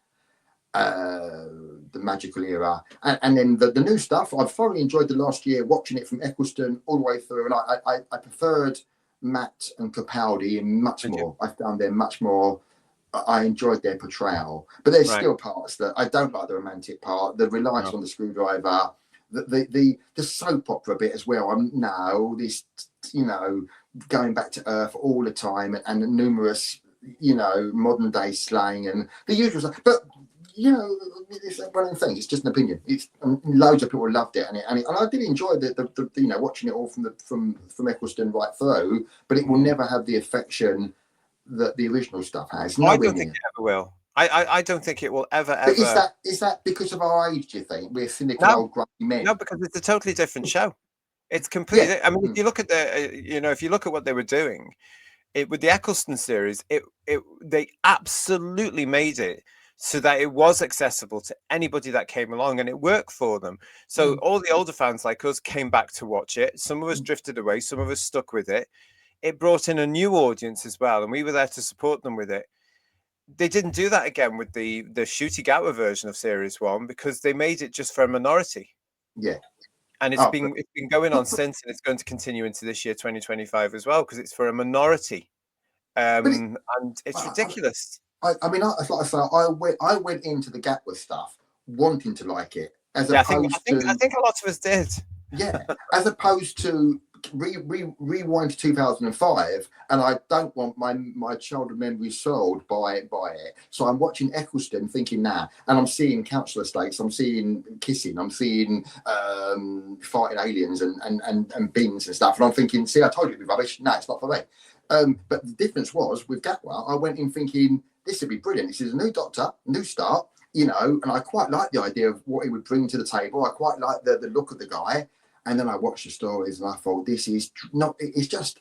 S3: The magical era, and then the new stuff. I've thoroughly enjoyed the last year watching it from Eccleston all the way through, and I preferred Matt and Capaldi much more. I found them much more. I enjoyed their portrayal, but there's still parts that I don't like. The romantic part, the reliance on the screwdriver, the soap opera bit as well. I'm now this, going back to Earth all the time, and numerous, modern day slang and the usual stuff, but. It's one of the things. It's just an opinion. It's loads of people loved it, and I did enjoy the watching it all from Eccleston right through. But it will never have the affection that the original stuff has.
S2: I don't think it ever will. I don't think it will ever.
S3: But is that because of our age? Do you think we're cynical old grumpy men?
S2: No, because it's a totally different show. It's completely. Yeah. I mean, if you look at if you look at what they were doing, with the Eccleston series, they absolutely made it so that it was accessible to anybody that came along, and it worked for them. So all the older fans like us came back to watch it. Some of us drifted away, some of us stuck with it. It brought in a new audience as well, and we were there to support them with it. They didn't do that again with the Shooty Gower version of Series 1 because they made it just for a minority.
S3: Yeah.
S2: And it's been going on since, and it's going to continue into this year, 2025 as well, because it's for a minority. And it's ridiculous.
S3: I mean, like I say, I went into the Gatwick stuff wanting to like it, I think
S2: a lot of us did.
S3: Yeah, as opposed to rewind to 2005, and I don't want my childhood memories soiled by it. So I'm watching Eccleston, thinking and I'm seeing council estates, I'm seeing kissing, I'm seeing fighting aliens and beams and stuff, and I'm thinking, see, I told you it'd be rubbish. No, it's not for me. But the difference was with Gatwa, I went in thinking this would be brilliant. This is a new Doctor, new start, and I quite like the idea of what he would bring to the table. I quite like the look of the guy. And then I watched the stories and I thought, this is not, it's just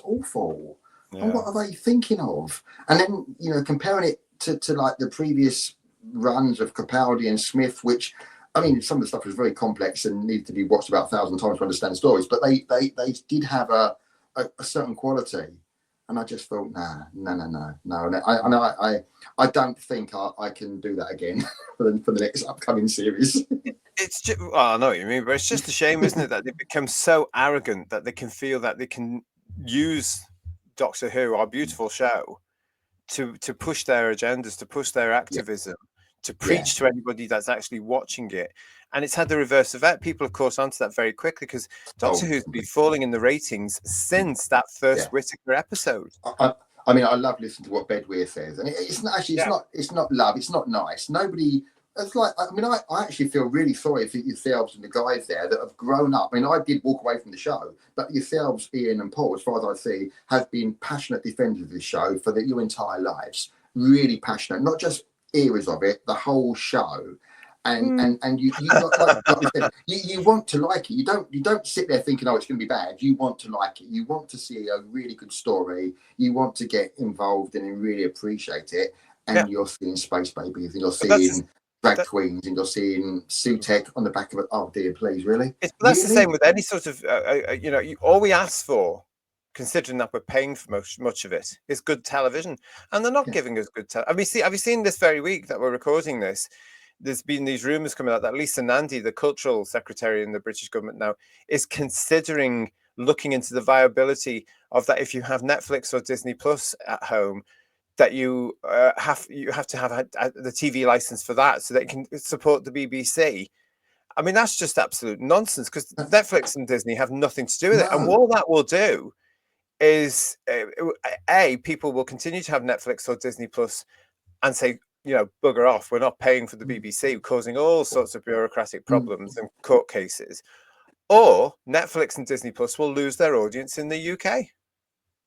S3: awful. Yeah. And what are they thinking of? And then, comparing it to like the previous runs of Capaldi and Smith, which, I mean, some of the stuff was very complex and needed to be watched about 1,000 times to understand the stories, but they did have a certain quality. And I just thought, no. I don't think I can do that again for the next upcoming series.
S2: It's just, I know what you mean, but it's just a shame, isn't it, that they become so arrogant that they can feel that they can use Doctor Who, our beautiful show, to push their agendas, to push their activism, to preach to anybody that's actually watching it. And it's had the reverse effect. People, of course, answer that very quickly because Doctor Who's been falling in the ratings since that first Whittaker episode.
S3: I mean, I love listening to what Bedweir says, and it's not actually it's not love, it's not nice. Nobody. It's like, I mean, I actually feel really sorry for yourselves and the guys there that have grown up. I mean, I did walk away from the show, but yourselves, Ian and Paul, as far as I see, have been passionate defenders of this show for your entire lives. Really passionate, not just eras of it, the whole show. And you like you said, you want to like it. You don't sit there thinking, oh, it's going to be bad. You want to like it. You want to see a really good story. You want to get involved in and really appreciate it. And you're seeing space babies, and you're seeing drag queens, and you're seeing Sutek on the back of it. Oh dear, please, really?
S2: That's the same with any sort of, all we ask for, considering that we're paying for much of it, is good television, and they're not giving us good television. Have you seen this very week that we're recording this? There's been these rumours coming out that Lisa Nandy, the cultural secretary in the British government now, is considering looking into the viability of that. If you have Netflix or Disney Plus at home, that you have to have the TV license for that so that it can support the BBC. I mean, that's just absolute nonsense because Netflix and Disney have nothing to do with it. And all that will do is, people will continue to have Netflix or Disney Plus and say, bugger off, we're not paying for the BBC, causing all sorts of bureaucratic problems and court cases. Or Netflix and Disney Plus will lose their audience in the UK.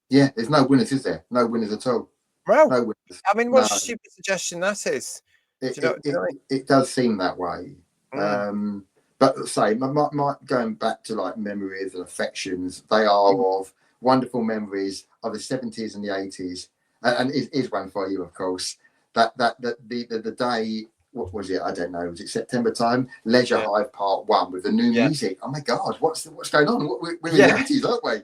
S3: Yeah, there's no winners, is there? No winners at all.
S2: Well, no winners. I mean, what a stupid suggestion that is.
S3: It does seem that way. But say, my going back to like memories and affections, they are of wonderful memories of the 70s and the 80s. And it is one for you, of course. The day, what was it? I don't know. Was it September time? Leisure Hive Part 1 with the new music. Oh my God, what's going on? We're in the 80s, aren't we?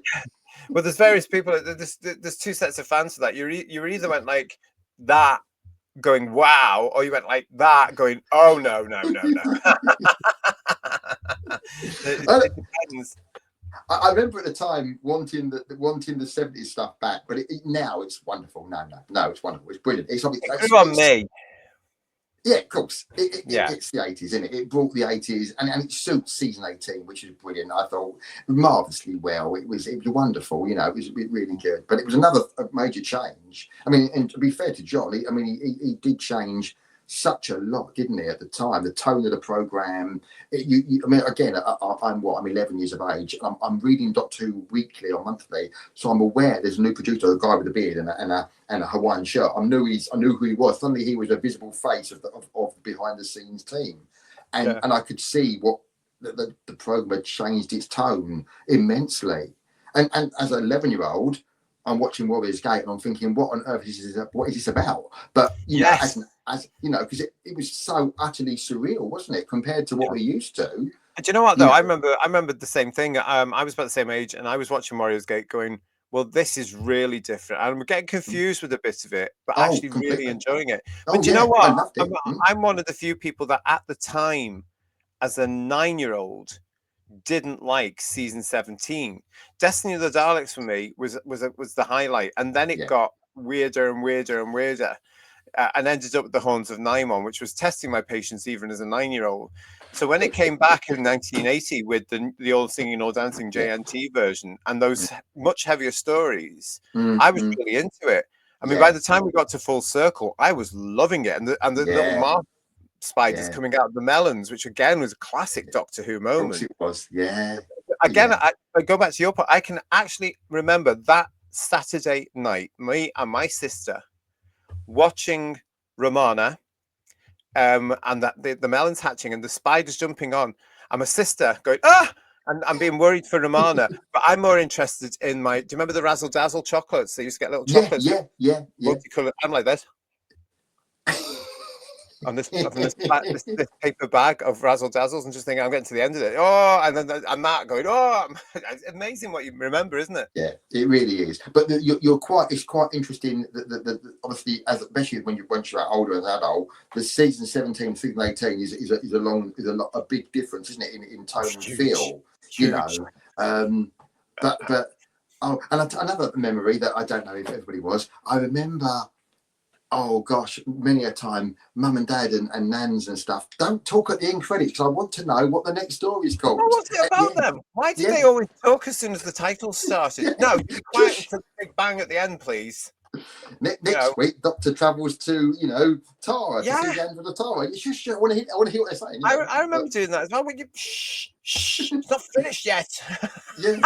S2: Well, there's various people. There's two sets of fans for that. You either went like that, going wow, or you went like that, going oh no. It depends.
S3: I remember at the time wanting the 70s stuff back, but now it's wonderful. No, it's wonderful. It's brilliant. It's
S2: on me.
S3: Yeah, of course. It's the 80s, isn't it? It brought the 80s, and it suits season 18, which is brilliant. I thought marvelously well. It was wonderful. It was really good. But it was another major change. I mean, and to be fair to John, he did change such a lot, didn't he, at the time? The tone of the program. Again, I'm 11 years of age. I'm reading Doctor Who weekly or monthly, so I'm aware there's a new producer, a guy with a beard and a Hawaiian shirt. I knew who he was. Suddenly, he was a visible face of the behind the scenes team, and I could see what the program had changed its tone immensely. And as an 11-year-old, I'm watching Warriors Gate and I'm thinking, what on earth is this about? But as you know, because it was so utterly surreal, wasn't it, compared to what we're used to?
S2: And do you know what though? I remember the same thing. I was about the same age, and I was watching Warriors Gate, going, "Well, this is really different." I'm getting confused with a bit of it, but actually really enjoying it. But do you know what? I'm one of the few people that at the time, as a 9-year-old, didn't like season 17. Destiny of the Daleks for me was the highlight, and then it got weirder and weirder and weirder. And ended up with the Horns of Nimon, which was testing my patience even as a 9-year-old. So when it came back in 1980 with the All Singing All Dancing JNT version and those much heavier stories, I was really into it. I mean, by the time we got to Full Circle, I was loving it, and the little Mark spiders coming out of the melons, which again was a classic Doctor Who moment.
S3: Of course it was,
S2: Again, I go back to your point. I can actually remember that Saturday night, me and my sister watching Romana, and that the melons hatching and the spiders jumping on, and my sister going and I'm being worried for Romana, but I'm more interested in do you remember the Razzle Dazzle chocolates? They used to get little chocolates, multicolored. I'm like this on this paper bag of Razzle Dazzles, and just thinking I'm getting to the end of it. And then I'm not going. It's amazing what you remember, isn't it?
S3: Yeah, it really is. But it's quite interesting that obviously, especially once you're older as an adult, the season 17, season 18 is a big difference, isn't it, in tone and feel? Huge. But another memory that I don't know if everybody was. I remember. Oh gosh, many a time, Mum and Dad and Nans and stuff don't talk at the end credits because I want to know what the next story is called.
S2: What's it about them? Why did they always talk as soon as the title started? No, be quiet until the big bang at the end, please.
S3: Next week, Doctor travels to Tara to see the end of the Tara. I want to hear what they're saying.
S2: I remember doing that as well. When you it's not finished yet.
S3: You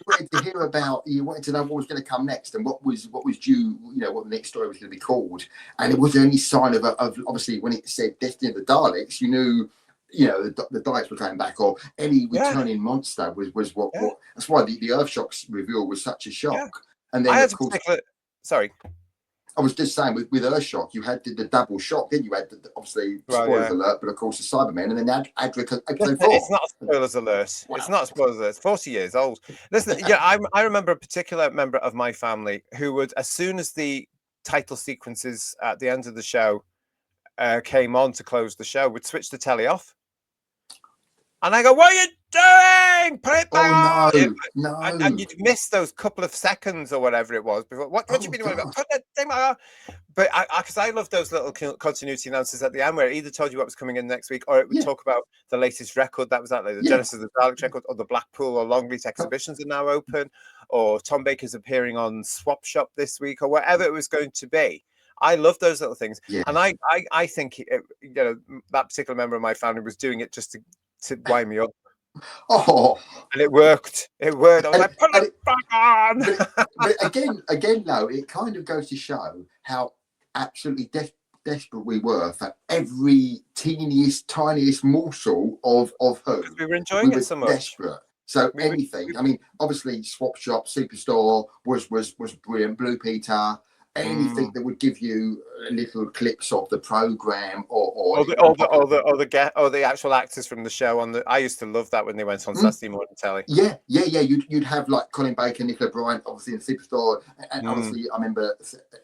S3: wanted to hear about. You wanted to know what was going to come next and what was due. What the next story was going to be called. And it was the only sign of obviously when it said Destiny of the Daleks, you knew. The Daleks were coming back, or any returning monster was what. That's why the Earthshock's reveal was such a shock. Yeah. And then of course.
S2: Sorry.
S3: I was just saying with Earthshock, you had the double shock, didn't you? You had obviously spoilers alert, but of course the Cybermen, and then Adric episode 4.
S2: It's not a spoilers alert. Wow. It's not a spoilers alert. It's 40 years old. Listen, I remember a particular member of my family who would, as soon as the title sequences at the end of the show came on to close the show, would switch the telly off. And I go, "What are you doing? Put it back on!"
S3: No.
S2: And you'd miss those couple of seconds or whatever it was before. What do you mean? Put that thing back on. But because I love those little continuity announcers at the end, where it either told you what was coming in next week, or it would talk about the latest record that was out there, the Genesis of the Daleks record, or the Blackpool or Longleat exhibitions are now open, or Tom Baker's appearing on Swap Shop this week, or whatever it was going to be. I love those little things, and I think that particular member of my family was doing it just to wind me up. And it worked. I was like, put it back on.
S3: but again, though, it kind of goes to show how absolutely desperate we were for every teeniest, tiniest morsel of Who.
S2: We were enjoying it so much.
S3: Desperate. So anything. I mean, obviously, Swap Shop, Superstore was brilliant. Blue Peter. Anything that would give you little clips of the program, or
S2: the actual actors from the show on the. I used to love that when they went on Saturday morning telly.
S3: Yeah. You'd have like Colin Baker, Nicola Bryant, obviously in Superstore, and obviously I remember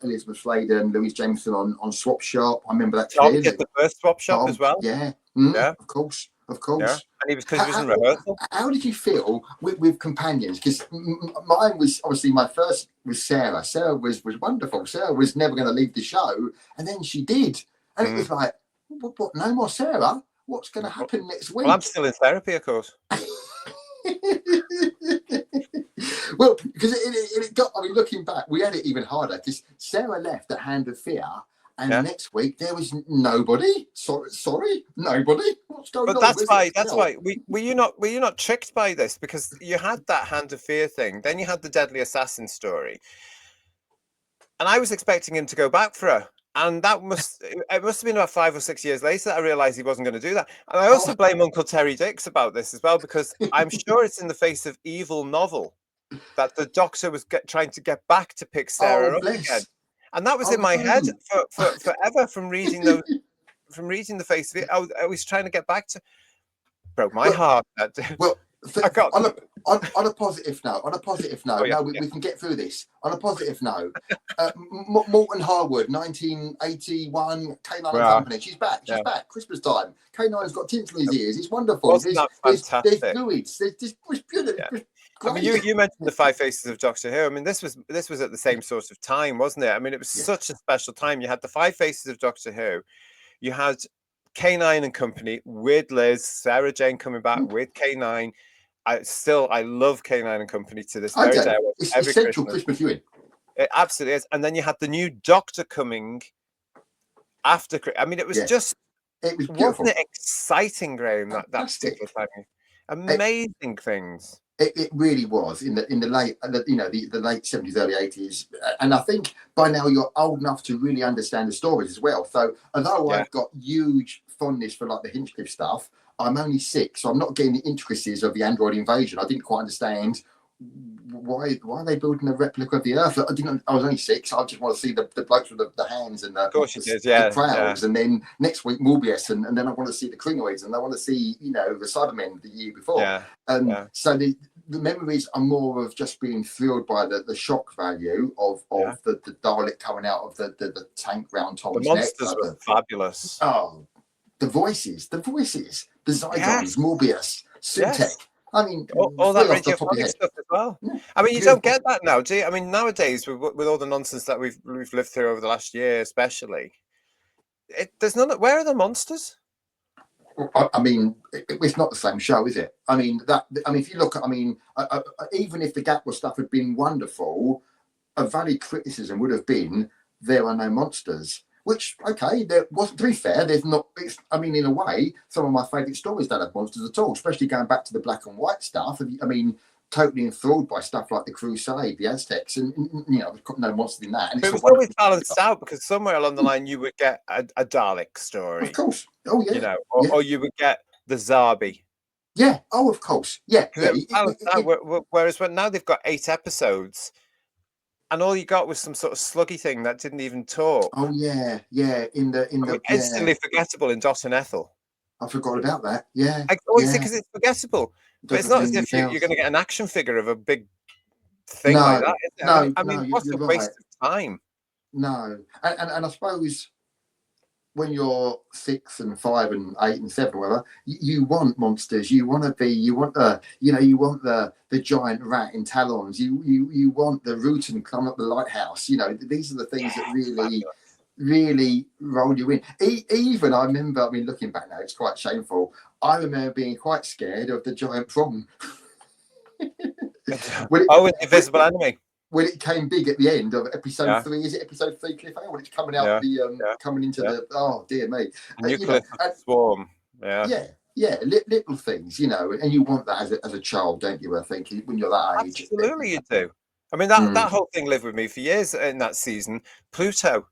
S3: Elizabeth Sladen, Louise Jameson on Swap Shop. I remember that
S2: clearly. The first Swap Shop as well.
S3: Yeah. Of course.
S2: Yeah. And he was in rehearsal.
S3: How did you feel with companions? Because mine was obviously my first was Sarah. Sarah was wonderful. Sarah was never going to leave the show, and then she did, and it was like, what? No more Sarah. What's going to happen next week?
S2: Well, I'm still in therapy, of course.
S3: Well, because it got. I mean, looking back, we had it even harder because Sarah left at Hand of Fear. And next week there was nobody. Sorry, nobody. What's going on?
S2: But that's why. Were you not tricked by this? Because you had that Hand of Fear thing, then you had the Deadly Assassin story, and I was expecting him to go back for her. And it must have been about 5 or 6 years later that I realized he wasn't going to do that. And I also blame Uncle Terry Dix about this as well, because I'm sure it's in the face of evil novel that the Doctor was trying to get back to pick Sarah up again. And that was in my head for forever from reading those, from reading the face of it. I was trying to get back to. Broke my heart.
S3: Well, on a positive note. We can get through this. On a positive note, Morton Harwood, 1981, K9 and Company. She's back. She's back. Christmas time. K9's got tinsel in his ears. It's wonderful. There's fluids. It's beautiful. Yeah.
S2: I mean, you mentioned the Five Faces of Doctor Who. I mean, this was at the same sort of time, wasn't it? I mean, it was such a special time. You had the Five Faces of Doctor Who. You had K9 and Company with Liz, Sarah Jane coming back with K9. I love K9 and Company to this very day.
S3: It's essential Christmas viewing.
S2: It absolutely is. And then you had the new Doctor coming after. I mean, it was just.
S3: It was beautiful.
S2: Wasn't it exciting, Graham? That particular time. Amazing things.
S3: It really was in the late, the late 70s, early 80s, and I think by now you're old enough to really understand the stories as well. So although I've got huge fondness for like the Hinchcliffe stuff, I'm only 6, so I'm not getting the intricacies of the android invasion. I didn't quite understand why are they building a replica of the Earth. I was only 6. I just want to see the blokes with the hands and the crowds, and then next week Morbius, and then I want to see the Klingonids, and I want to see the Cybermen the year before. So the memories are more of just being thrilled by the shock value of the Dalek coming out of the tank round Tom's neck.
S2: The monsters were fabulous.
S3: Oh, the voices, the Zygons, Morbius, Sutek. I mean,
S2: all that radiophonic stuff as well. Yeah. I mean, you don't get that now, do you? I mean, nowadays with all the nonsense that we've lived through over the last year, especially, there's none. Where are the monsters?
S3: I mean, it's not the same show, is it? I mean, if you look at, even if the Gatwa stuff had been wonderful, a valid criticism would have been there are no monsters. Which, there wasn't. To be fair, there's not. In a way, some of my favourite stories don't have monsters at all. Especially going back to the black and white stuff. Totally enthralled by stuff like the Crusade, the Aztecs, and there's no monsters in that. And
S2: it was always balanced out because somewhere along the line you would get a Dalek story,
S3: of course. Oh yeah,
S2: or you would get the Zarbi.
S3: Yeah. Oh, of course. Yeah.
S2: Whereas now they've got 8 episodes. And all you got was some sort of sluggy thing that didn't even talk.
S3: Oh yeah.
S2: Instantly forgettable in Dot and Ethel.
S3: I forgot about that. Yeah.
S2: I always think because it's forgettable, but it's not as if you're going to get an action figure of a big thing like that. Is it? I mean, what's a waste of time?
S3: No, and I suppose when you're 6 and 5 and 8 and 7, whatever, you want monsters. You want the giant rat in talons. You want the Rutan climb up the lighthouse. These are the things that really roll you in. Even I remember, looking back now, it's quite shameful. I remember being quite scared of the giant prawn.
S2: The invisible enemy.
S3: When it came big at the end of episode 3, is it episode 3 cliffhanger? When it's coming out coming into the, oh dear me,
S2: nuclear swarm.
S3: Little things, and you want that as a child, don't you? I think when you're that age,
S2: absolutely you do. I mean that whole thing lived with me for years in that season. Pluto,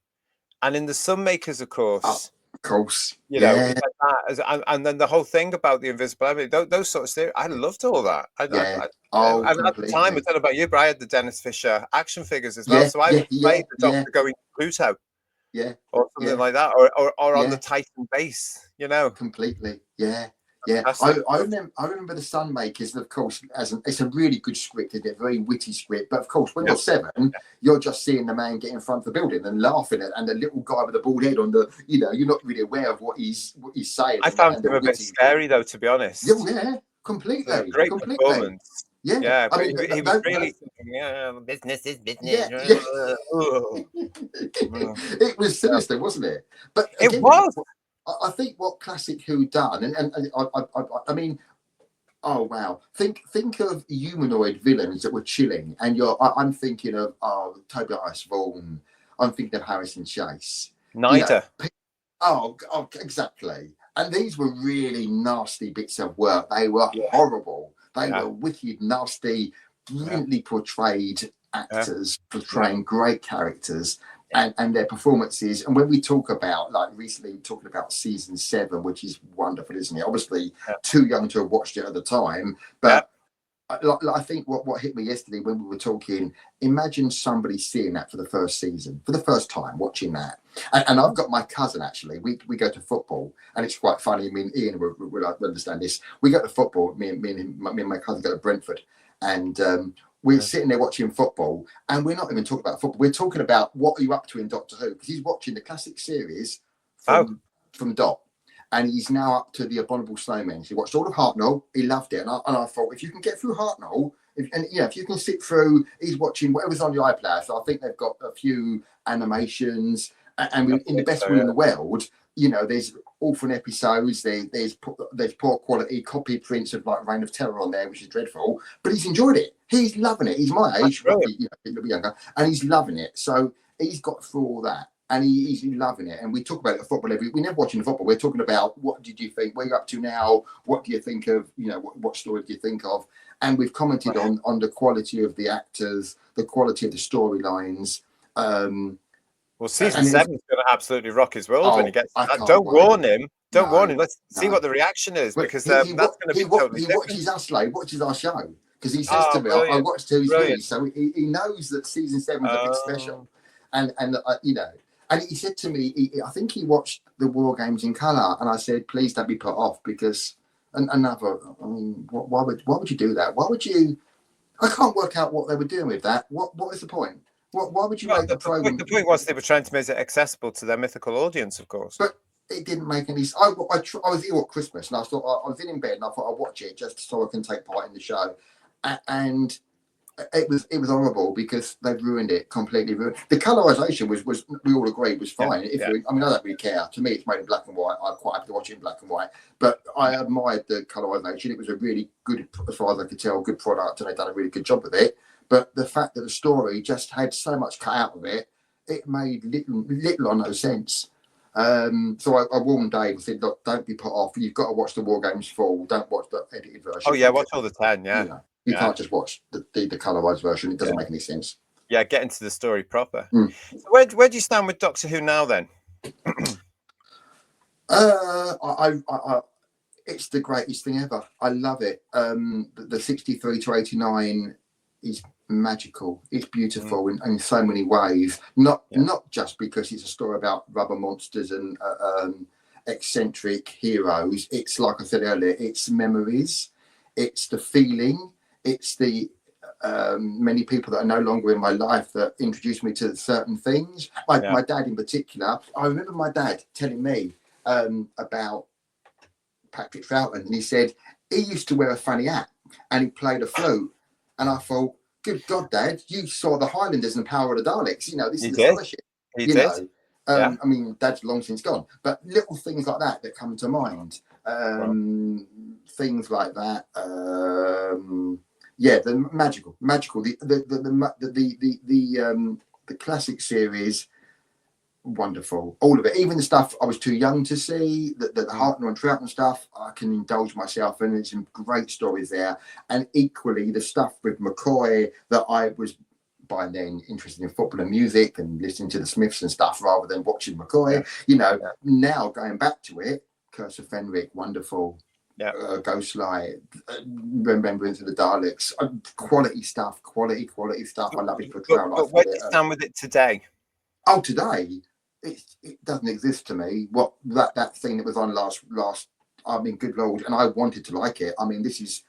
S2: And in the Sunmakers, of
S3: Oh,
S2: course,
S3: of course.
S2: you know,
S3: Yeah,
S2: it's like that. And then the whole thing about the invisibility, those sort of stuff, I loved all that.
S3: yeah. Oh,
S2: And at the time, I
S3: completely.
S2: don't know about you, but I had the Dennis Fisher action figures as well.
S3: Yeah,
S2: So I
S3: yeah,
S2: would
S3: yeah,
S2: play the
S3: yeah,
S2: Doctor going to Pluto
S3: yeah,
S2: or something
S3: yeah,
S2: like that, or on the
S3: yeah.
S2: Titan base, you know.
S3: Completely. Yeah. Yeah,
S2: Fantastic stuff.
S3: I remember the Sunmakers, and of course, it's a really good script, isn't it? Very witty script. But of course, when
S2: Yeah.
S3: you're 7, you're just seeing the man get in front of the building and laughing at, and the little guy with the bald head on the, you're not really aware of what he's saying,
S2: I found
S3: and the
S2: him a bit
S3: witty.
S2: scary, though, to be
S3: Yeah,
S2: honest.
S3: yeah,
S2: It was a
S3: completely,
S2: great
S3: completely.
S2: performance.
S3: Yeah,
S2: Yeah,
S3: I
S2: but
S3: mean,
S2: he was really thinking, yeah, business is
S3: yeah,
S2: business.
S3: yeah.
S2: Ugh.
S3: It was
S2: Yeah.
S3: sinister, wasn't it? But
S2: It
S3: again,
S2: was.
S3: I think what classic Who done, and I mean, oh wow! Think of humanoid villains that were chilling, and I'm thinking of Tobias Vaughan. I'm thinking of Harrison Chase. You know,
S2: Neither.
S3: exactly. And these were really nasty bits of work. They were
S2: Yeah.
S3: horrible. They
S2: Yeah.
S3: were wicked, nasty, brilliantly portrayed actors portraying great characters. And their performances. And when we talk about, like recently talking about season 7, which is wonderful, isn't it? Obviously, too young to have watched it at the time, but I think what hit me yesterday when we were talking, imagine somebody seeing that for the first season, for the first time, watching that. And I've got my cousin, actually. We go to football, and it's quite funny. I mean, Ian will understand this. We go to football, me and my cousin go to Brentford, and we're sitting there watching football, and we're not even talking about football. We're talking about what are you up to in Doctor Who, because he's watching the classic series from Dot, and he's now up to the Abominable Snowmen. He watched all of Hartnell. He loved it, and I thought, if you can get through Hartnell, if you can sit through, he's watching whatever's on the iPlayer. So I think they've got a few animations, and in the best will in the world, there's orphan episodes. There's poor quality copy prints of like Reign of Terror on there, which is dreadful. But he's enjoyed it. He's loving it. He's my age, roughly, a little bit younger, and he's loving it. So he's got through all that, and he's loving it. And we talk about it at football we never watching the football. We're talking about what did you think? Where you're up to now? What do you think of? What story do you think of? And we've commented on the quality of the actors, the quality of the storylines.
S2: Well, season 7 is going to absolutely rock his world when he gets. Don't
S3: wait.
S2: warn him. Don't warn him. Let's see what the reaction is, because that's going to be totally different.
S3: Watches us, like, watches our show, because he says to me, "I watched TV," so he knows that season 7 is a big special, and and he said to me, I think he watched the War Games in colour, and I said, "Please don't be put off, because I mean, why would you do that? Why would you? I can't work out what they were doing with that. What is the point? Why would you make the program?
S2: The point was they were trying to make it accessible to their mythical audience, of course.
S3: But it didn't make any sense. I was ill at Christmas, and I thought I was in bed, and I thought I'd watch it just so I can take part in the show. And it was horrible, because they've ruined it completely. The colorization was we all agreed was fine. I don't really care. To me, it's made in black and white. I'm quite happy to watch it in black and white. But I admired the colorization. It was a really good, as far as I could tell, good product, and they've done a really good job with it. But the fact that the story just had so much cut out of it, it made little or no sense. So I warned Dave. I said, "Look, don't be put off. You've got to watch the War Games full. Don't watch the edited version."
S2: Oh yeah, watch all the 10. Yeah,
S3: you can't just watch the colorized version. It doesn't make any sense.
S2: Yeah, get into the story proper. So where do you stand with Doctor Who now then?
S3: It's the greatest thing ever. I love it. The 63 to 89 is magical. It's beautiful in so many ways. Not just because it's a story about rubber monsters and eccentric heroes. It's, like I said earlier, it's memories. It's the feeling. It's the many people that are no longer in my life that introduced me to certain things. My dad in particular. I remember my dad telling me about Patrick Troughton, and he said he used to wear a funny hat and he played a flute. And I thought, good God, Dad, you saw the Highlanders and Power of the Daleks. This is astonishing.
S2: He did.
S3: I mean, Dad's long since gone, but little things like that come to mind. Things like that. The magical. The classic series. Wonderful, all of it, even the stuff I was too young to see, the Hartnell and Troughton stuff, I can indulge myself in. There's some great stories there, and equally the stuff with McCoy that I was by then interested in football and music and listening to the Smiths and stuff rather than watching McCoy. Now going back to it, Curse of Fenric, wonderful. Ghostlight, Remembrance of the Daleks, quality stuff. I love his portrayal.
S2: But where do you stand with it today?
S3: Oh, today it doesn't exist to me. What that thing that was on last. I mean, good Lord, and I wanted to like it. I mean, this is,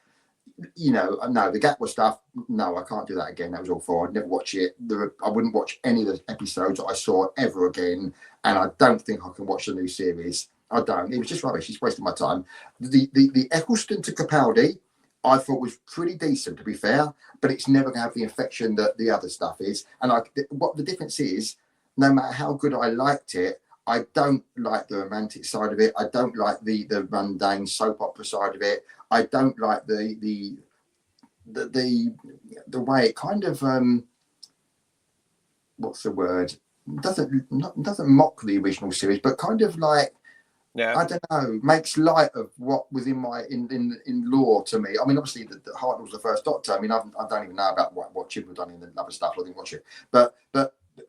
S3: no, the Gatwa stuff. No, I can't do that again. That was all for. I'd never watch it. I wouldn't watch any of the episodes that I saw ever again, and I don't think I can watch the new series. I don't. It was just rubbish. It's wasting my time. The Eccleston to Capaldi, I thought was pretty decent, to be fair, but it's never going to have the affection that the other stuff is. And what the difference is, no matter how good I liked it, I don't like the romantic side of it. I don't like the mundane soap opera side of it. I don't like the way it kind of what's the word? Doesn't mock the original series, but kind of like, I don't know, makes light of what was in lore to me. I mean, obviously, the Hartnell was the first Doctor. I mean, I don't even know about what Chit had done in the other stuff. I didn't watch it, but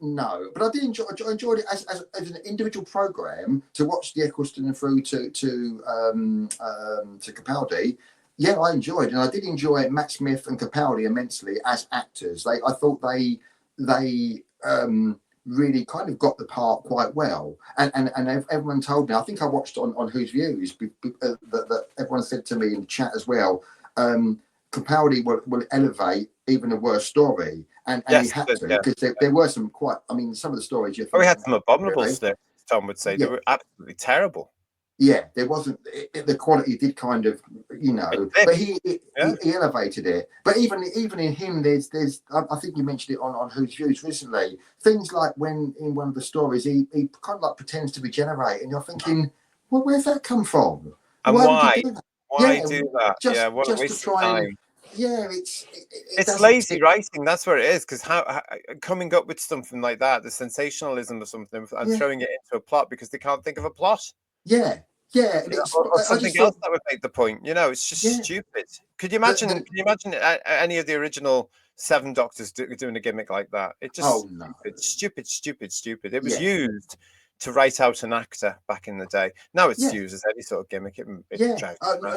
S3: no. But I did enjoyed it as an individual program to watch the Eccleston through to Capaldi. Yeah, I enjoyed, and I did enjoy Matt Smith and Capaldi immensely as actors. I thought they really kind of got the part quite well, and everyone told me, I think I watched on Whose Views, that everyone said to me in the chat as well, Capaldi will elevate even a worse story, and he had to, because there were some quite, I mean, some of the stories you
S2: we had some abominable stuff, Tom would say. They were absolutely terrible.
S3: Yeah, there wasn't the quality did kind of, but he elevated it. But even in him, there's I think you mentioned it on Whose Views recently. Things like when in one of the stories he kind of like pretends to regenerate, and you're thinking, well, where's that come from?
S2: And why do that? Why do that?
S3: What a waste of time. It's
S2: lazy writing. That's where it is. Because how coming up with something like that, the sensationalism of something, and throwing it into a plot because they can't think of a plot.
S3: Yeah,
S2: or something else that would make the point. It's just stupid. Could you imagine? Can you imagine any of the original 7 Doctors doing a gimmick like that? It just stupid. It was used to write out an actor back in the day. Now it's used as any sort of gimmick.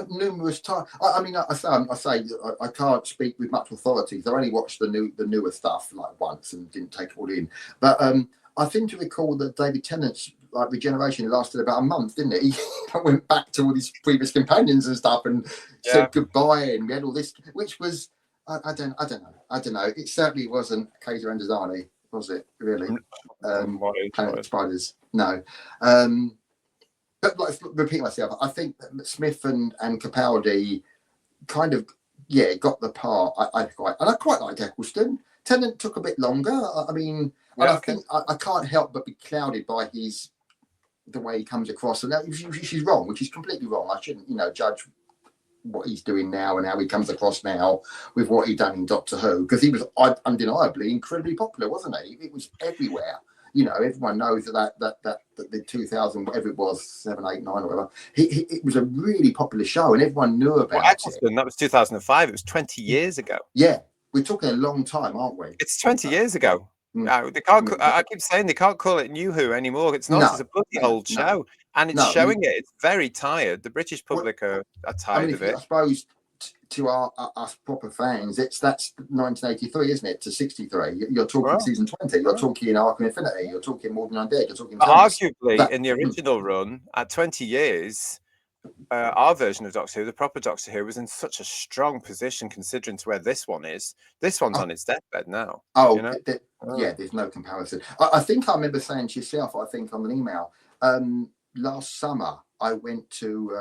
S3: Numerous times. I mean, I say I can't speak with much authority. I only watched the newer stuff like once and didn't take it all in. But I seem to recall that David Tennant's regeneration lasted about a month, didn't it? He went back to all his previous companions and stuff and said goodbye, and we had all this, which was I don't know. It certainly wasn't Kaiser Andazani, was it? Really? Planet Spiders, no. But like, repeat myself, I think that Smith and Capaldi kind of got the part. I quite liked Eccleston. Tennant took a bit longer. I mean, I think I can't help but be clouded by the way he comes across, and she's wrong, which is completely wrong. I shouldn't, judge what he's doing now and how he comes across now with what he done in Doctor Who, because he was undeniably incredibly popular, wasn't he? It was everywhere. Everyone knows that the 2000, whatever it was, 7, 8, 9, or whatever. It was a really popular show, and everyone knew about it.
S2: That was 2005. It was 20 years ago.
S3: Yeah, we're talking a long time, aren't we?
S2: It's 20 years ago. They can't. I keep saying they can't call it New Who anymore. It's not. It's a bloody old show, and it's showing it. It's very tired. The British public are tired of it.
S3: I suppose to us proper fans, that's 1983, isn't it? To 63. You're talking season 20. You're talking Arc of Infinity. You're talking More Than Undead. You're talking.
S2: Arguably, in the original run, at 20 years. Our version of Doctor Who, the proper Doctor Who, was in such a strong position considering to where this one is. This one's on its deathbed now.
S3: There's no comparison. I think I remember saying to yourself, I think on an email, last summer I went to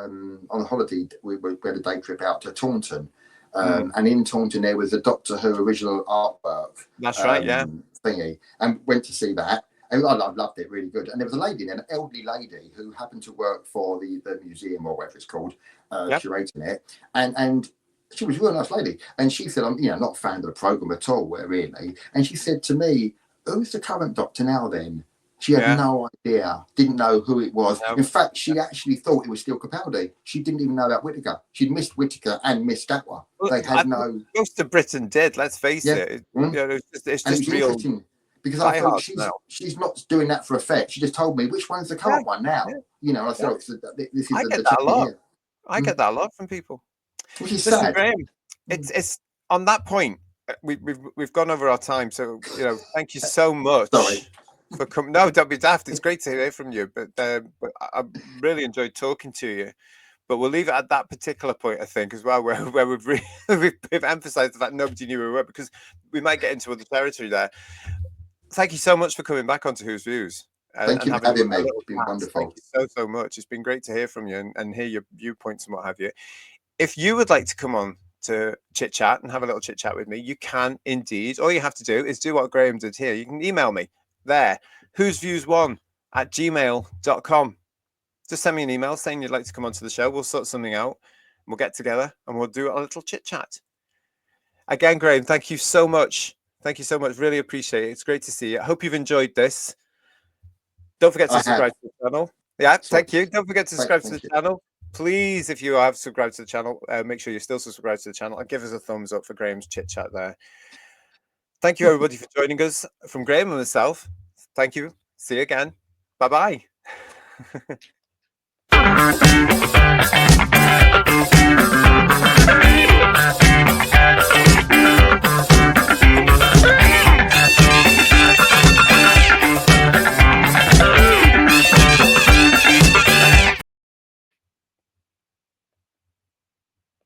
S3: on a holiday. We had a day trip out to Taunton, and in Taunton there was a Doctor Who original artwork.
S2: That's right,
S3: thingy, and went to see that. And I loved it, really good. And there was a lady, an elderly lady, who happened to work for the museum or whatever it's called, curating it. And she was a real nice lady. And she said, I'm not a fan of the programme at all, really. And she said to me, who's the current Doctor now then? She had no idea, didn't know who it was.
S2: No.
S3: In fact, she actually thought it was still Capaldi. She didn't even know about Whittaker. She'd missed Whittaker and missed Gatwa. They had no.
S2: Most of Britain did. Let's face it. It's just real.
S3: Interesting because I thought she's not doing that for effect. She just told me which one's the current one now. You know, I thought this is
S2: I get that a lot. I get that a lot from people.
S3: Which is sad.
S2: Graham, it's on that point. We've gone over our time, so thank you so much.
S3: Sorry.
S2: For coming. No, don't be daft. It's great to hear from you, but I really enjoyed talking to you. But we'll leave it at that particular point, I think, as well, where we've emphasised the fact nobody knew who we were, because we might get into other territory there. Thank you so much for coming back onto Who's Views.
S3: Thank you for having me. It's been wonderful.
S2: Thank you so much. It's been great to hear from you and hear your viewpoints and what have you. If you would like to come on to Chit Chat and have a little chit chat with me, you can indeed. All you have to do is do what Graham did here. You can email me there, whosviews1@gmail.com. Just send me an email saying you'd like to come onto the show. We'll sort something out. We'll get together and we'll do a little chit chat. Again, Graham, thank you so much. Thank you so much. Really appreciate it. It's great to see you. I hope you've enjoyed this. Don't forget to subscribe to the channel. Yeah, thank you. Don't forget to subscribe to the channel. Please, if you have subscribed to the channel, make sure you're still subscribed to the channel and give us a thumbs up for Graham's chit chat there. Thank you, everybody, for joining us. From Graham and myself, thank you. See you again. Bye-bye.